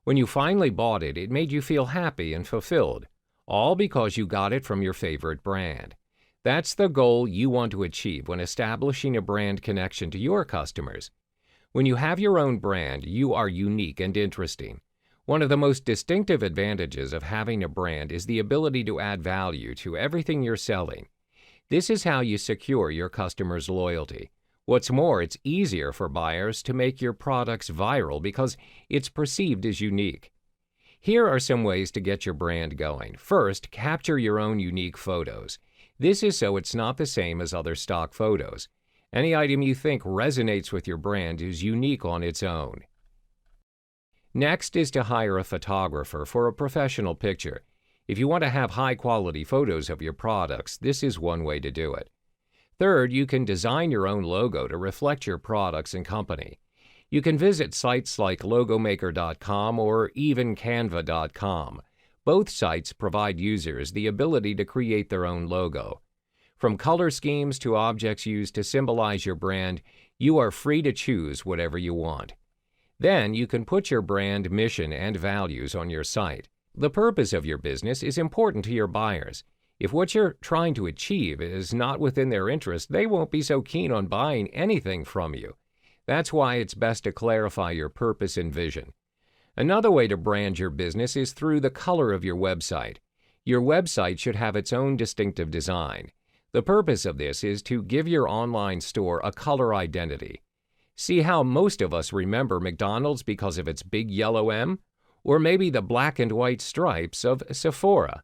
When you finally bought it, it made you feel happy and fulfilled, all because you got it from your favorite brand. That's the goal you want to achieve when establishing a brand connection to your customers. When you have your own brand, you are unique and interesting. One of the most distinctive advantages of having a brand is the ability to add value to everything you're selling. This is how you secure your customers' loyalty. What's more, it's easier for buyers to make your products viral because it's perceived as unique. Here are some ways to get your brand going. First, capture your own unique photos. This is so it's not the same as other stock photos. Any item you think resonates with your brand is unique on its own. Next is to hire a photographer for a professional picture. If you want to have high-quality photos of your products, this is one way to do it. Third, you can design your own logo to reflect your products and company. You can visit sites like logomaker.com or even canva.com. Both sites provide users the ability to create their own logo. From color schemes to objects used to symbolize your brand, you are free to choose whatever you want. Then you can put your brand mission and values on your site. The purpose of your business is important to your buyers. If what you're trying to achieve is not within their interest, they won't be so keen on buying anything from you. That's why it's best to clarify your purpose and vision. Another way to brand your business is through the color of your website. Your website should have its own distinctive design. The purpose of this is to give your online store a color identity. See how most of us remember McDonald's because of its big yellow M? Or maybe the black and white stripes of Sephora.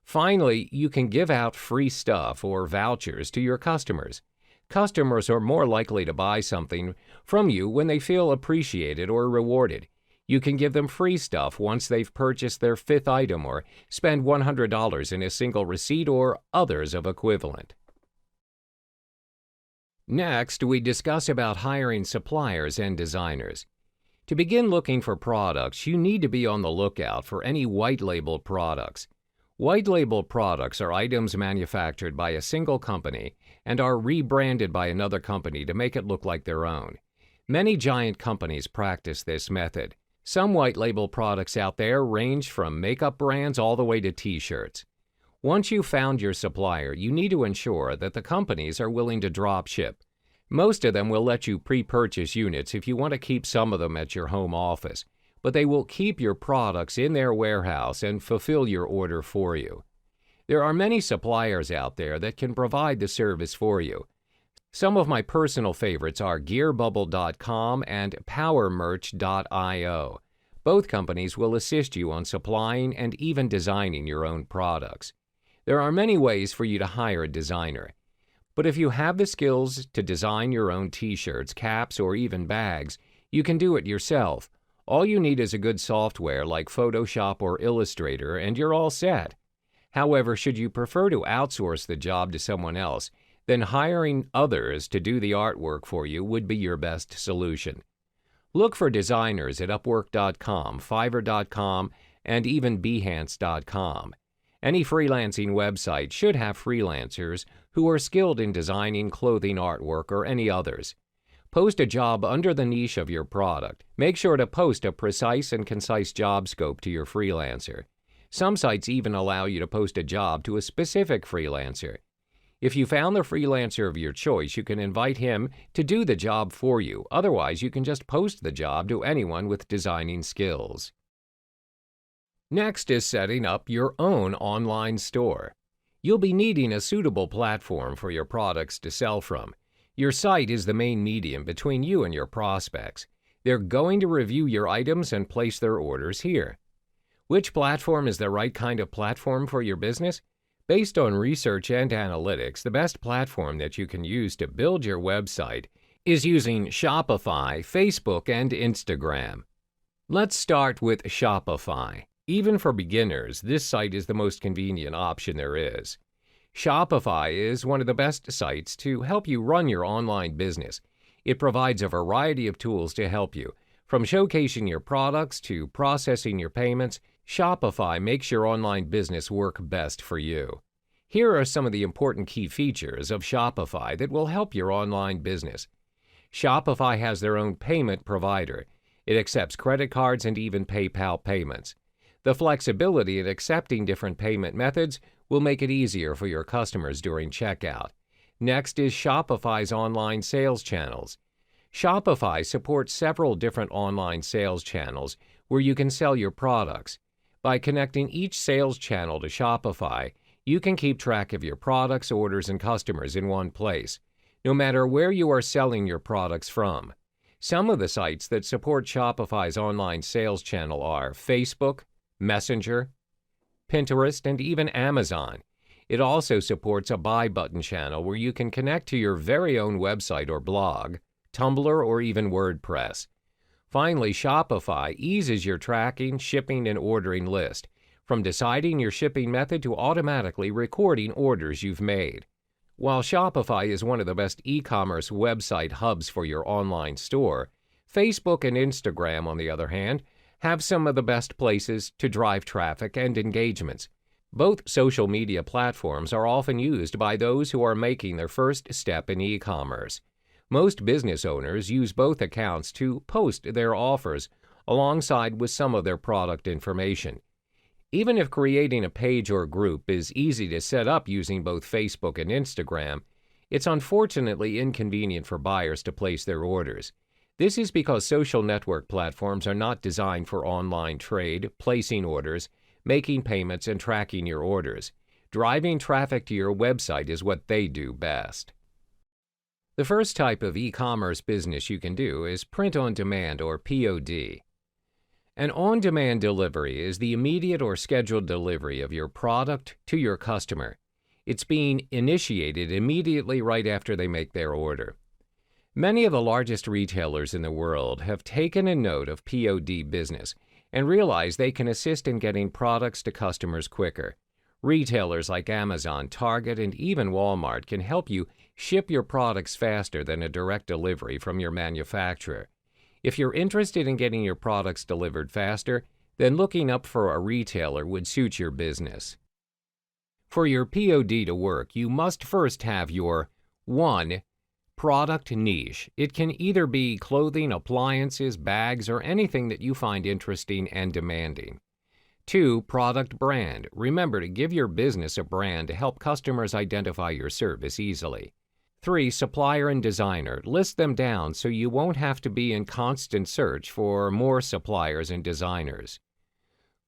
Finally, you can give out free stuff or vouchers to your customers. Customers are more likely to buy something from you when they feel appreciated or rewarded. You can give them free stuff once they've purchased their 5th item or spend $100 in a single receipt or others of equivalent. Next, we discuss about hiring suppliers and designers. To begin looking for products, you need to be on the lookout for any white label products. White label products are items manufactured by a single company and are rebranded by another company to make it look like their own. Many giant companies practice this method. Some white label products out there range from makeup brands all the way to t-shirts. Once you've found your supplier, you need to ensure that the companies are willing to drop ship. Most of them will let you pre-purchase units if you want to keep some of them at your home office, but they will keep your products in their warehouse and fulfill your order for you. There are many suppliers out there that can provide the service for you. Some of my personal favorites are gearbubble.com and powermerch.io. Both companies will assist you on supplying and even designing your own products. There are many ways for you to hire a designer. But if you have the skills to design your own t-shirts, caps, or even bags, you can do it yourself. All you need is a good software like Photoshop or Illustrator, and you're all set. However, should you prefer to outsource the job to someone else, then hiring others to do the artwork for you would be your best solution. Look for designers at Upwork.com, Fiverr.com, and even Behance.com. Any freelancing website should have freelancers who are skilled in designing clothing artwork or any others. Post a job under the niche of your product. Make sure to post a precise and concise job scope to your freelancer. Some sites even allow you to post a job to a specific freelancer. If you found the freelancer of your choice, you can invite him to do the job for you. Otherwise, you can just post the job to anyone with designing skills. Next is setting up your own online store. You'll be needing a suitable platform for your products to sell from. Your site is the main medium between you and your prospects. They're going to review your items and place their orders here. Which platform is the right kind of platform for your business? Based on research and analytics, the best platform that you can use to build your website is using Shopify, Facebook, and Instagram. Let's start with Shopify. Even for beginners, this site is the most convenient option there is. Shopify is one of the best sites to help you run your online business. It provides a variety of tools to help you. From showcasing your products to processing your payments, Shopify makes your online business work best for you. Here are some of the important key features of Shopify that will help your online business. Shopify has their own payment provider. It accepts credit cards and even PayPal payments. The flexibility in accepting different payment methods will make it easier for your customers during checkout. Next is Shopify's online sales channels. Shopify supports several different online sales channels where you can sell your products. By connecting each sales channel to Shopify, you can keep track of your products, orders, and customers in one place, no matter where you are selling your products from. Some of the sites that support Shopify's online sales channel are Facebook, Messenger, Pinterest, and even Amazon. It also supports a buy button channel where you can connect to your very own website or blog, Tumblr, or even WordPress. Finally, Shopify eases your tracking, shipping, and ordering list, from deciding your shipping method to automatically recording orders you've made. While Shopify is one of the best e-commerce website hubs for your online store, Facebook and Instagram, on the other hand, have some of the best places to drive traffic and engagements. Both social media platforms are often used by those who are making their first step in e-commerce. Most business owners use both accounts to post their offers alongside with some of their product information. Even if creating a page or group is easy to set up using both Facebook and Instagram, it's unfortunately inconvenient for buyers to place their orders. This is because social network platforms are not designed for online trade, placing orders, making payments, and tracking your orders. Driving traffic to your website is what they do best. The first type of e-commerce business you can do is print on demand or POD. An on-demand delivery is the immediate or scheduled delivery of your product to your customer. It's being initiated immediately right after they make their order. Many of the largest retailers in the world have taken a note of POD business and realize they can assist in getting products to customers quicker. Retailers like Amazon, Target, and even Walmart can help you ship your products faster than a direct delivery from your manufacturer. If you're interested in getting your products delivered faster, then looking up for a retailer would suit your business. For your POD to work, you must first have your 1. Product niche. It can either be clothing, appliances, bags, or anything that you find interesting and demanding. 2. Product brand. Remember to give your business a brand to help customers identify your service easily. 3. Supplier and designer. List them down so you won't have to be in constant search for more suppliers and designers.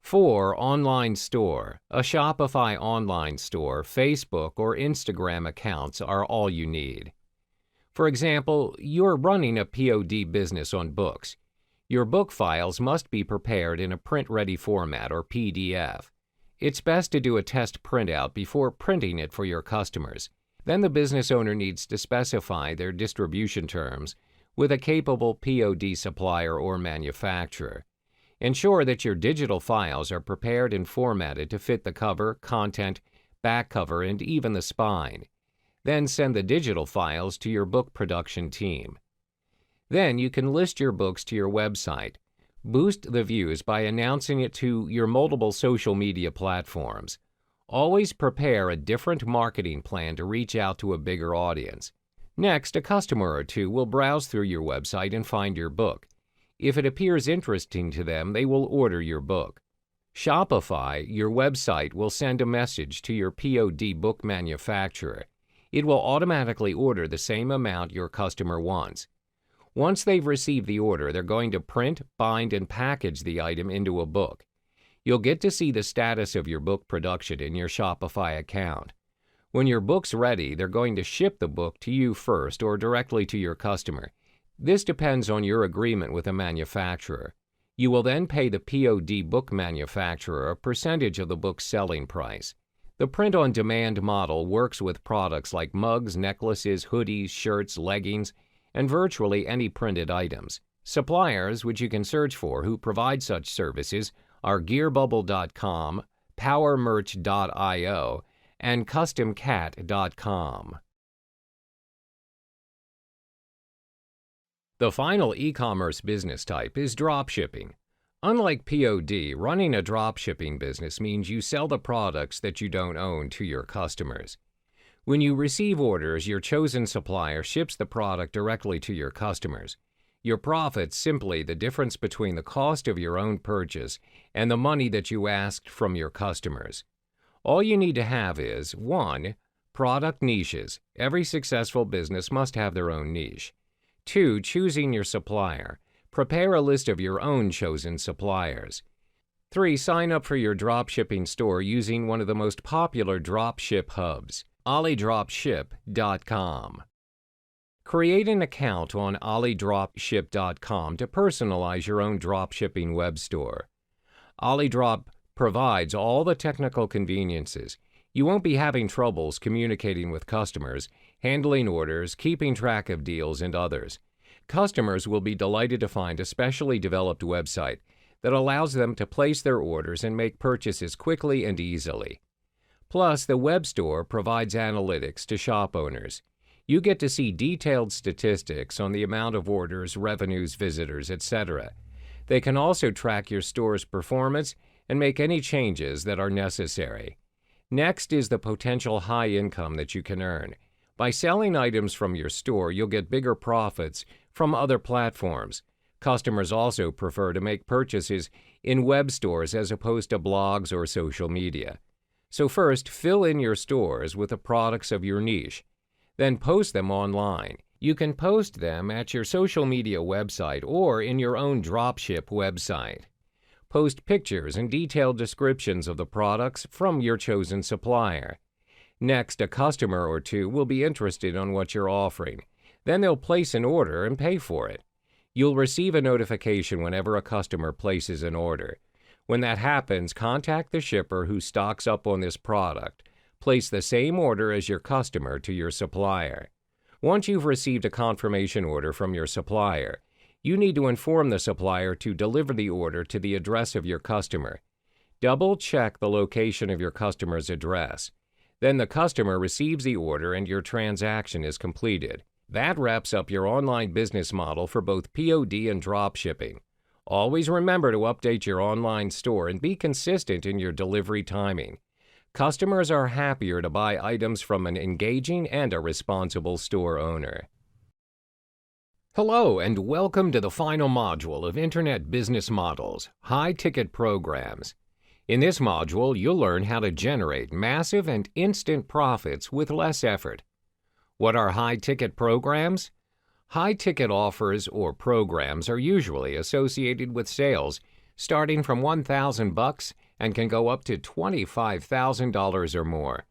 4. Online store. A Shopify online store, Facebook, or Instagram accounts are all you need. For example, you're running a POD business on books. Your book files must be prepared in a print-ready format or PDF. It's best to do a test printout before printing it for your customers. Then the business owner needs to specify their distribution terms with a capable POD supplier or manufacturer. Ensure that your digital files are prepared and formatted to fit the cover, content, back cover, and even the spine. Then send the digital files to your book production team. Then you can list your books to your website. Boost the views by announcing it to your multiple social media platforms. Always prepare a different marketing plan to reach out to a bigger audience. Next, a customer or two will browse through your website and find your book. If it appears interesting to them, they will order your book. Shopify, your website, will send a message to your POD book manufacturer. It will automatically order the same amount your customer wants. Once they've received the order, they're going to print, bind, and package the item into a book. You'll get to see the status of your book production in your Shopify account. When your book's ready, they're going to ship the book to you first or directly to your customer. This depends on your agreement with the manufacturer. You will then pay the POD book manufacturer a percentage of the book's selling price. The print-on-demand model works with products like mugs, necklaces, hoodies, shirts, leggings, and virtually any printed items. Suppliers, which you can search for, who provide such services are gearbubble.com, powermerch.io, and customcat.com. The final e-commerce business type is dropshipping. Unlike POD, running a dropshipping business means you sell the products that you don't own to your customers. When you receive orders, your chosen supplier ships the product directly to your customers. Your profit's simply the difference between the cost of your own purchase and the money that you asked from your customers. All you need to have is 1. Product niches. Every successful business must have their own niche. 2. Choosing your supplier. Prepare a list of your own chosen suppliers. 3. Sign up for your dropshipping store using one of the most popular dropship hubs, alidropship.com. Create an account on alidropship.com to personalize your own dropshipping web store. AliDrop provides all the technical conveniences. You won't be having troubles communicating with customers, handling orders, keeping track of deals, and others. Customers will be delighted to find a specially developed website that allows them to place their orders and make purchases quickly and easily. Plus, the web store provides analytics to shop owners. You get to see detailed statistics on the amount of orders, revenues, visitors, etc. They can also track your store's performance and make any changes that are necessary. Next is the potential high income that you can earn. By selling items from your store, you'll get bigger profits from other platforms. Customers also prefer to make purchases in web stores as opposed to blogs or social media. So first, fill in your stores with the products of your niche. Then post them online. You can post them at your social media website or in your own dropship website. Post pictures and detailed descriptions of the products from your chosen supplier. Next, a customer or two will be interested in what you're offering. Then they'll place an order and pay for it. You'll receive a notification whenever a customer places an order. When that happens, contact the shipper who stocks up on this product. Place the same order as your customer to your supplier. Once you've received a confirmation order from your supplier, you need to inform the supplier to deliver the order to the address of your customer. Double-check the location of your customer's address. Then the customer receives the order and your transaction is completed. That wraps up your online business model for both POD and dropshipping. Always remember to update your online store and be consistent in your delivery timing. Customers are happier to buy items from an engaging and a responsible store owner. Hello and welcome to the final module of Internet Business Models, High-Ticket Programs. In this module, you'll learn how to generate massive and instant profits with less effort. What are high-ticket programs? High-ticket offers or programs are usually associated with sales starting from $1,000 and can go up to $25,000 or more.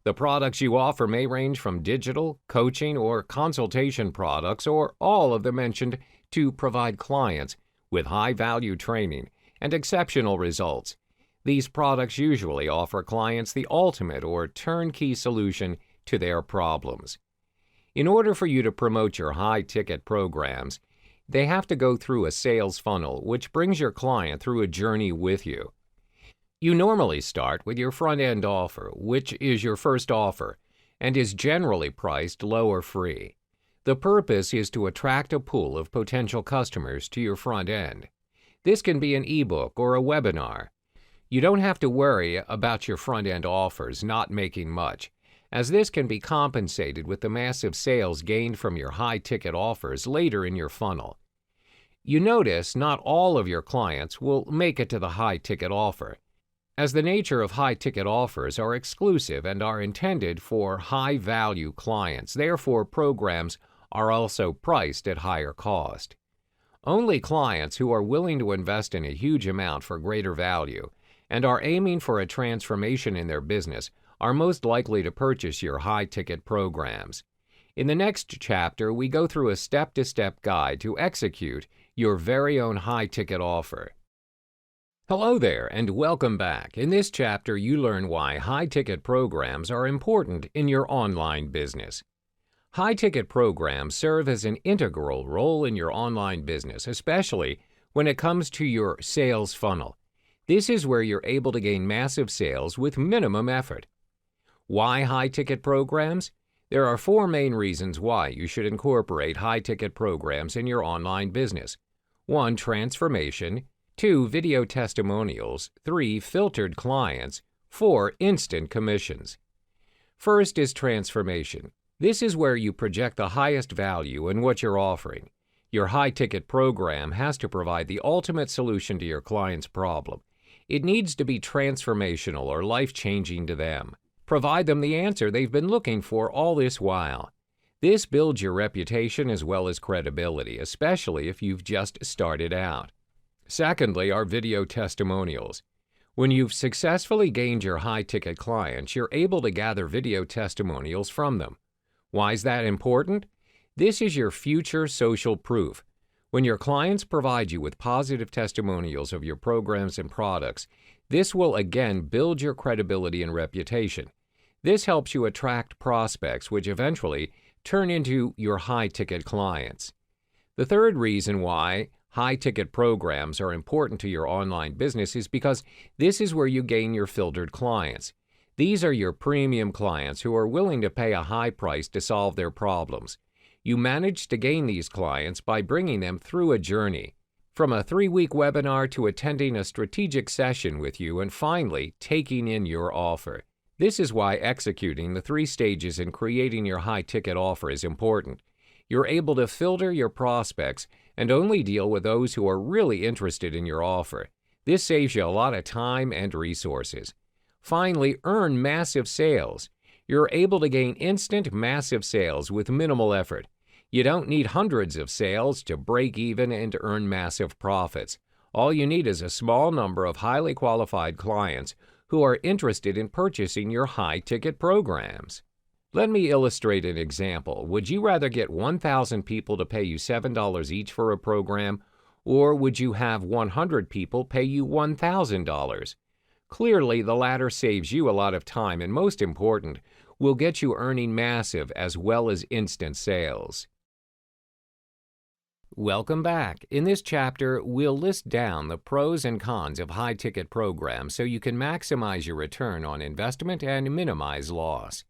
The products you offer may range from digital, coaching, or consultation products, or all of the mentioned, to provide clients with high-value training and exceptional results. These products usually offer clients the ultimate or turnkey solution to their problems. In order for you to promote your high-ticket programs, they have to go through a sales funnel, which brings your client through a journey with you. You normally start with your front-end offer, which is your first offer, and is generally priced low or free. The purpose is to attract a pool of potential customers to your front end. This can be an ebook or a webinar. You don't have to worry about your front-end offers not making much, as this can be compensated with the massive sales gained from your high-ticket offers later in your funnel. You notice not all of your clients will make it to the high-ticket offer, as the nature of high-ticket offers are exclusive and are intended for high-value clients. Therefore, programs are also priced at higher cost. Only clients who are willing to invest in a huge amount for greater value and are aiming for a transformation in their business are most likely to purchase your high-ticket programs. In the next chapter, we go through a step-to-step guide to execute your very own high-ticket offer. Hello there, and welcome back. In this chapter, you learn why high-ticket programs are important in your online business. High-ticket programs serve as an integral role in your online business, especially when it comes to your sales funnel. This is where you're able to gain massive sales with minimum effort. Why high-ticket programs? There are 4 main reasons why you should incorporate high-ticket programs in your online business. 1. Transformation. 2. Video testimonials. 3. Filtered clients. 4. Instant commissions. First is transformation. This is where you project the highest value in what you're offering. Your high-ticket program has to provide the ultimate solution to your client's problem. It needs to be transformational or life-changing to them. Provide them the answer they've been looking for all this while. This builds your reputation as well as credibility, especially if you've just started out. Secondly are video testimonials. When you've successfully gained your high-ticket clients, you're able to gather video testimonials from them. Why is that important? This is your future social proof. When your clients provide you with positive testimonials of your programs and products, this will again build your credibility and reputation. This helps you attract prospects, which eventually turn into your high-ticket clients. The third reason why high-ticket programs are important to your online business is because this is where you gain your filtered clients. These are your premium clients who are willing to pay a high price to solve their problems. You manage to gain these clients by bringing them through a journey, from a 3-week webinar to attending a strategic session with you and finally taking in your offer. This is why executing the 3 stages in creating your high-ticket offer is important. You're able to filter your prospects and only deal with those who are really interested in your offer. This saves you a lot of time and resources. Finally, earn massive sales. You're able to gain instant massive sales with minimal effort. You don't need hundreds of sales to break even and earn massive profits. All you need is a small number of highly qualified clients who are interested in purchasing your high-ticket programs. Let me illustrate an example. Would you rather get 1,000 people to pay you $7 each for a program, or would you have 100 people pay you $1,000? Clearly, the latter saves you a lot of time and, most important, will get you earning massive as well as instant sales. Welcome back. In this chapter, we'll list down the pros and cons of high-ticket programs so you can maximize your return on investment and minimize loss.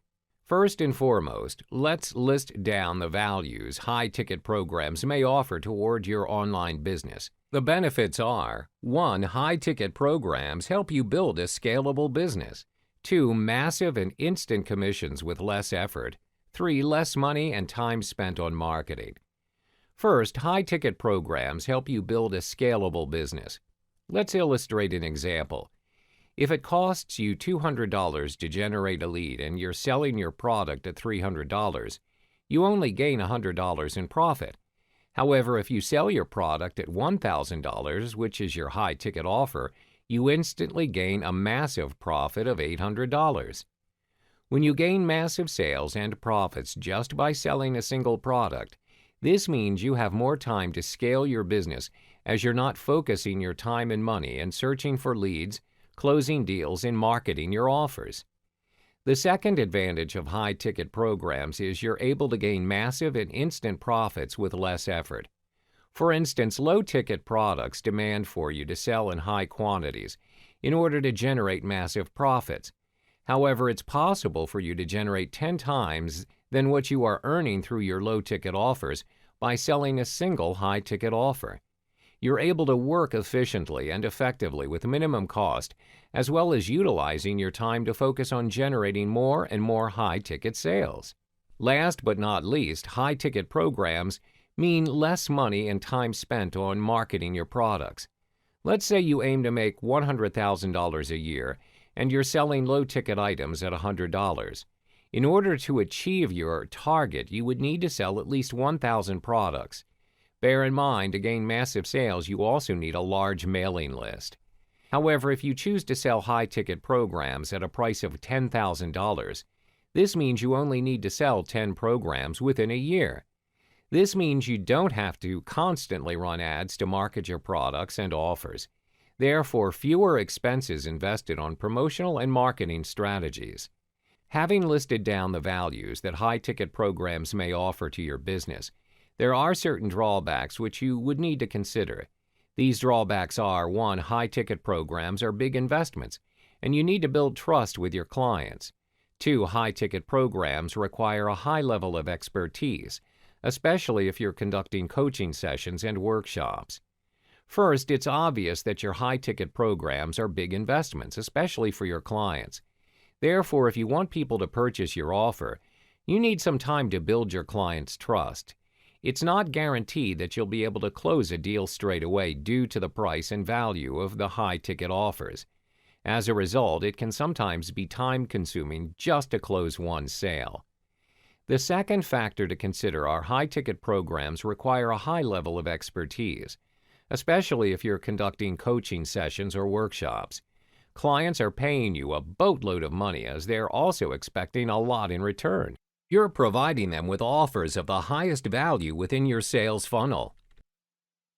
First and foremost, let's list down the values high-ticket programs may offer toward your online business. The benefits are: 1. High-ticket programs help you build a scalable business. 2. Massive and instant commissions with less effort. 3. Less money and time spent on marketing. First, high-ticket programs help you build a scalable business. Let's illustrate an example. If it costs you $200 to generate a lead and you're selling your product at $300, you only gain $100 in profit. However, if you sell your product at $1,000, which is your high-ticket offer, you instantly gain a massive profit of $800. When you gain massive sales and profits just by selling a single product, this means you have more time to scale your business as you're not focusing your time and money in searching for leads, closing deals, and marketing your offers. The second advantage of high-ticket programs is you're able to gain massive and instant profits with less effort. For instance, low-ticket products demand for you to sell in high quantities in order to generate massive profits. However, it's possible for you to generate 10 times than what you are earning through your low-ticket offers by selling a single high-ticket offer. You're able to work efficiently and effectively with minimum cost, as well as utilizing your time to focus on generating more and more high-ticket sales. Last but not least, high-ticket programs mean less money and time spent on marketing your products. Let's say you aim to make $100,000 a year, and you're selling low-ticket items at $100. In order to achieve your target, you would need to sell at least 1,000 products. Bear in mind, to gain massive sales, you also need a large mailing list. However, if you choose to sell high-ticket programs at a price of $10,000, this means you only need to sell 10 programs within a year. This means you don't have to constantly run ads to market your products and offers. Therefore, fewer expenses invested on promotional and marketing strategies. Having listed down the values that high-ticket programs may offer to your business, there are certain drawbacks which you would need to consider. These drawbacks are: 1. High-ticket programs are big investments, and you need to build trust with your clients. 2. High-ticket programs require a high level of expertise, especially if you're conducting coaching sessions and workshops. First, it's obvious that your high-ticket programs are big investments, especially for your clients. Therefore, if you want people to purchase your offer, you need some time to build your clients' trust. It's not guaranteed that you'll be able to close a deal straight away due to the price and value of the high-ticket offers. As a result, it can sometimes be time-consuming just to close one sale. The second factor to consider are high-ticket programs require a high level of expertise, especially if you're conducting coaching sessions or workshops. Clients are paying you a boatload of money as they're also expecting a lot in return. You're providing them with offers of the highest value within your sales funnel.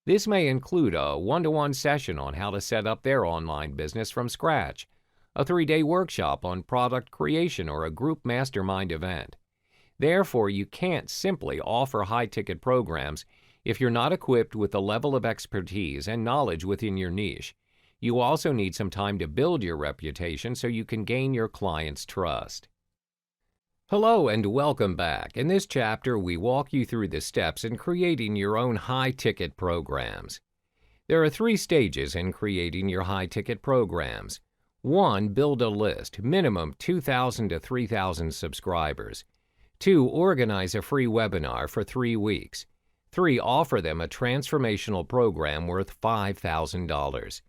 This may include a one-to-one session on how to set up their online business from scratch, a 3-day workshop on product creation, or a group mastermind event. Therefore, you can't simply offer high-ticket programs if you're not equipped with the level of expertise and knowledge within your niche. You also need some time to build your reputation so you can gain your clients' trust. Hello and welcome back. In this chapter, we walk you through the steps in creating your own high-ticket programs. There are 3 stages in creating your high-ticket programs. 1. Build a list, minimum 2,000 to 3,000 subscribers. 2. Organize a free webinar for 3 weeks. 3. Offer them a transformational program worth $5,000.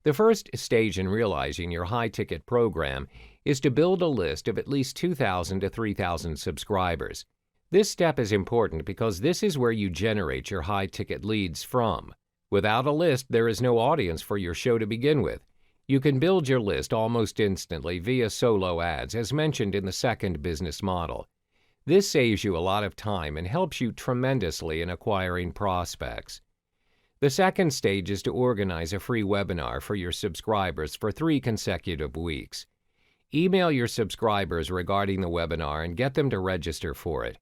The first stage in realizing your high-ticket program is to build a list of at least 2,000 to 3,000 subscribers. This step is important because this is where you generate your high-ticket leads from. Without a list, there is no audience for your show to begin with. You can build your list almost instantly via solo ads, as mentioned in the second business model. This saves you a lot of time and helps you tremendously in acquiring prospects. The second stage is to organize a free webinar for your subscribers for 3 consecutive weeks. Email your subscribers regarding the webinar and get them to register for it.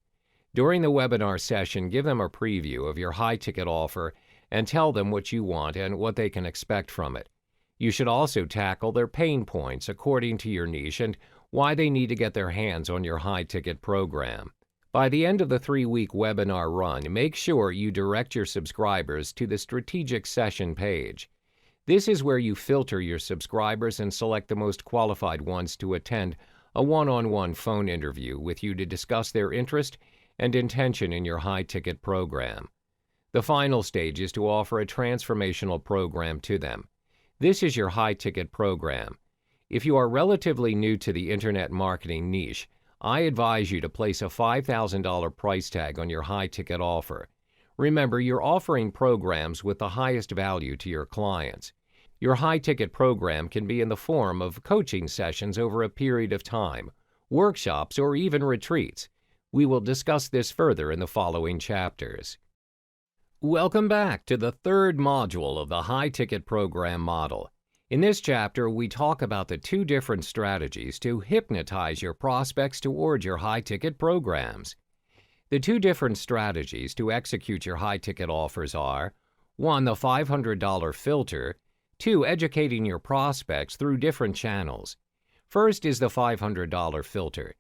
During the webinar session, give them a preview of your high-ticket offer and tell them what you want and what they can expect from it. You should also tackle their pain points according to your niche and why they need to get their hands on your high-ticket program. By the end of the 3-week webinar run, make sure you direct your subscribers to the strategic session page. This is where you filter your subscribers and select the most qualified ones to attend a one-on-one phone interview with you to discuss their interest and intention in your high-ticket program. The final stage is to offer a transformational program to them. This is your high-ticket program. If you are relatively new to the internet marketing niche, I advise you to place a $5,000 price tag on your high-ticket offer. Remember, you're offering programs with the highest value to your clients. Your high-ticket program can be in the form of coaching sessions over a period of time, workshops, or even retreats. We will discuss this further in the following chapters. Welcome back to the third module of the high-ticket program model. In this chapter, we talk about the 2 different strategies to hypnotize your prospects toward your high-ticket programs. The 2 different strategies to execute your high-ticket offers are 1. The $500 filter, 2. Educating your prospects through different channels. First is the $500 filter.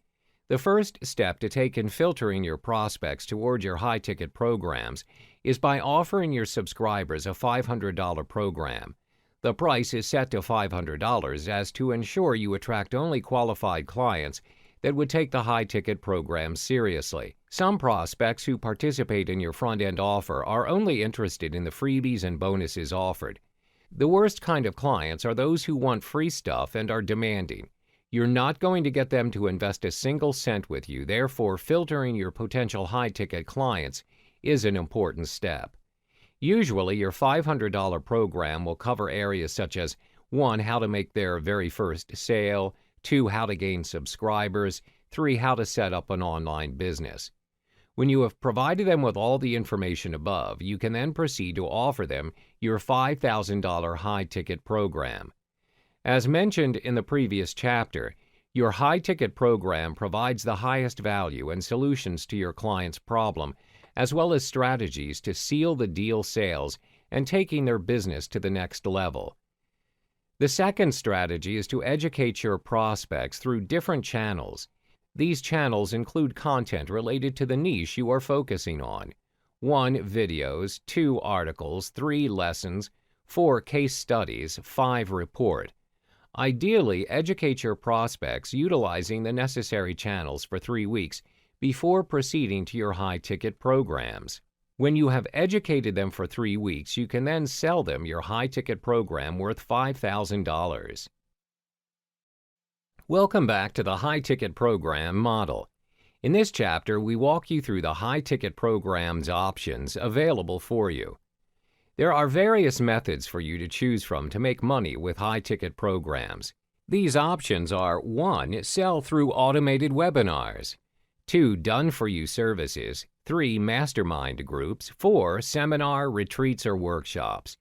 The first step to take in filtering your prospects toward your high-ticket programs is by offering your subscribers a $500 program. The price is set to $500 as to ensure you attract only qualified clients that would take the high-ticket program seriously. Some prospects who participate in your front-end offer are only interested in the freebies and bonuses offered. The worst kind of clients are those who want free stuff and are demanding. You're not going to get them to invest a single cent with you, therefore filtering your potential high-ticket clients is an important step. Usually, your $500 program will cover areas such as 1. How to make their very first sale, 2. How to gain subscribers, 3. How to set up an online business. When you have provided them with all the information above, you can then proceed to offer them your $5,000 high-ticket program. As mentioned in the previous chapter, your high-ticket program provides the highest value and solutions to your client's problem, as well as strategies to seal the deal sales and taking their business to the next level. The second strategy is to educate your prospects through different channels. These channels include content related to the niche you are focusing on. 1. Videos, 2. Articles, 3. Lessons, 4. Case studies, 5. Report. Ideally, educate your prospects utilizing the necessary channels for 3 weeks before proceeding to your high-ticket programs. When you have educated them for 3 weeks, you can then sell them your high-ticket program worth $5,000. Welcome back to the high-ticket program model. In this chapter, we walk you through the high-ticket program's options available for you. There are various methods for you to choose from to make money with high-ticket programs. These options are 1. Sell through automated webinars, 2. Done-for-you services, 3. Mastermind groups, 4. Seminar, retreats, or workshops.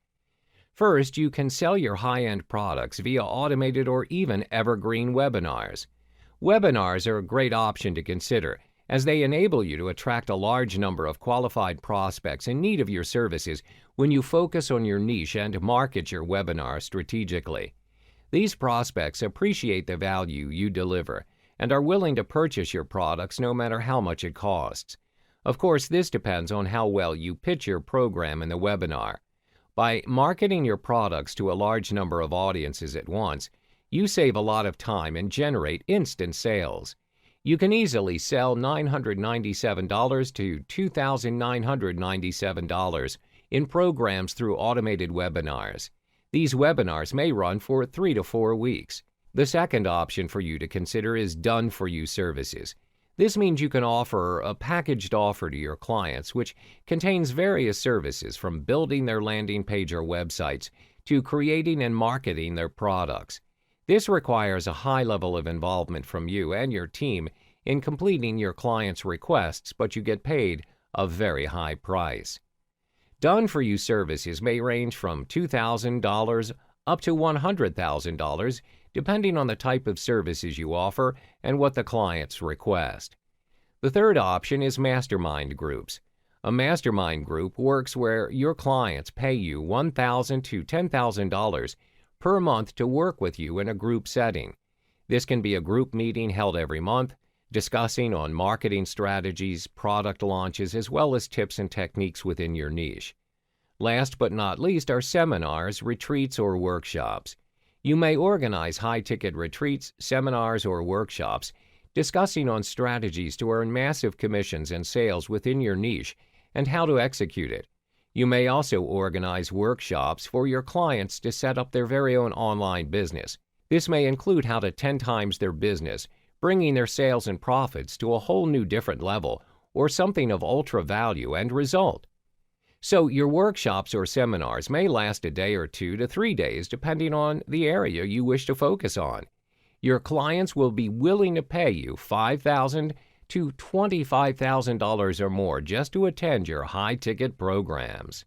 First, you can sell your high-end products via automated or even evergreen webinars. Webinars are a great option to consider, as they enable you to attract a large number of qualified prospects in need of your services when you focus on your niche and market your webinar strategically. These prospects appreciate the value you deliver and are willing to purchase your products no matter how much it costs. Of course, this depends on how well you pitch your program in the webinar. By marketing your products to a large number of audiences at once, you save a lot of time and generate instant sales. You can easily sell $997 to $2,997 in programs through automated webinars. These webinars may run for 3 to 4 weeks. The second option for you to consider is done-for-you services. This means you can offer a packaged offer to your clients which contains various services from building their landing page or websites to creating and marketing their products. This requires a high level of involvement from you and your team in completing your clients' requests, but you get paid a very high price. Done-for-you services may range from $2,000 up to $100,000, depending on the type of services you offer and what the clients request. The third option is mastermind groups. A mastermind group works where your clients pay you $1,000 to $10,000 per month to work with you in a group setting. This can be a group meeting held every month, discussing on marketing strategies, product launches, as well as tips and techniques within your niche. Last but not least are seminars, retreats, or workshops. You may organize high-ticket retreats, seminars, or workshops discussing on strategies to earn massive commissions and sales within your niche and how to execute it. You may also organize workshops for your clients to set up their very own online business. This may include how to 10 times their business, bringing their sales and profits to a whole new different level, or something of ultra value and result. So your workshops or seminars may last a day or 2 to 3 days depending on the area you wish to focus on. Your clients will be willing to pay you $5,000 to $25,000 or more just to attend your high-ticket programs.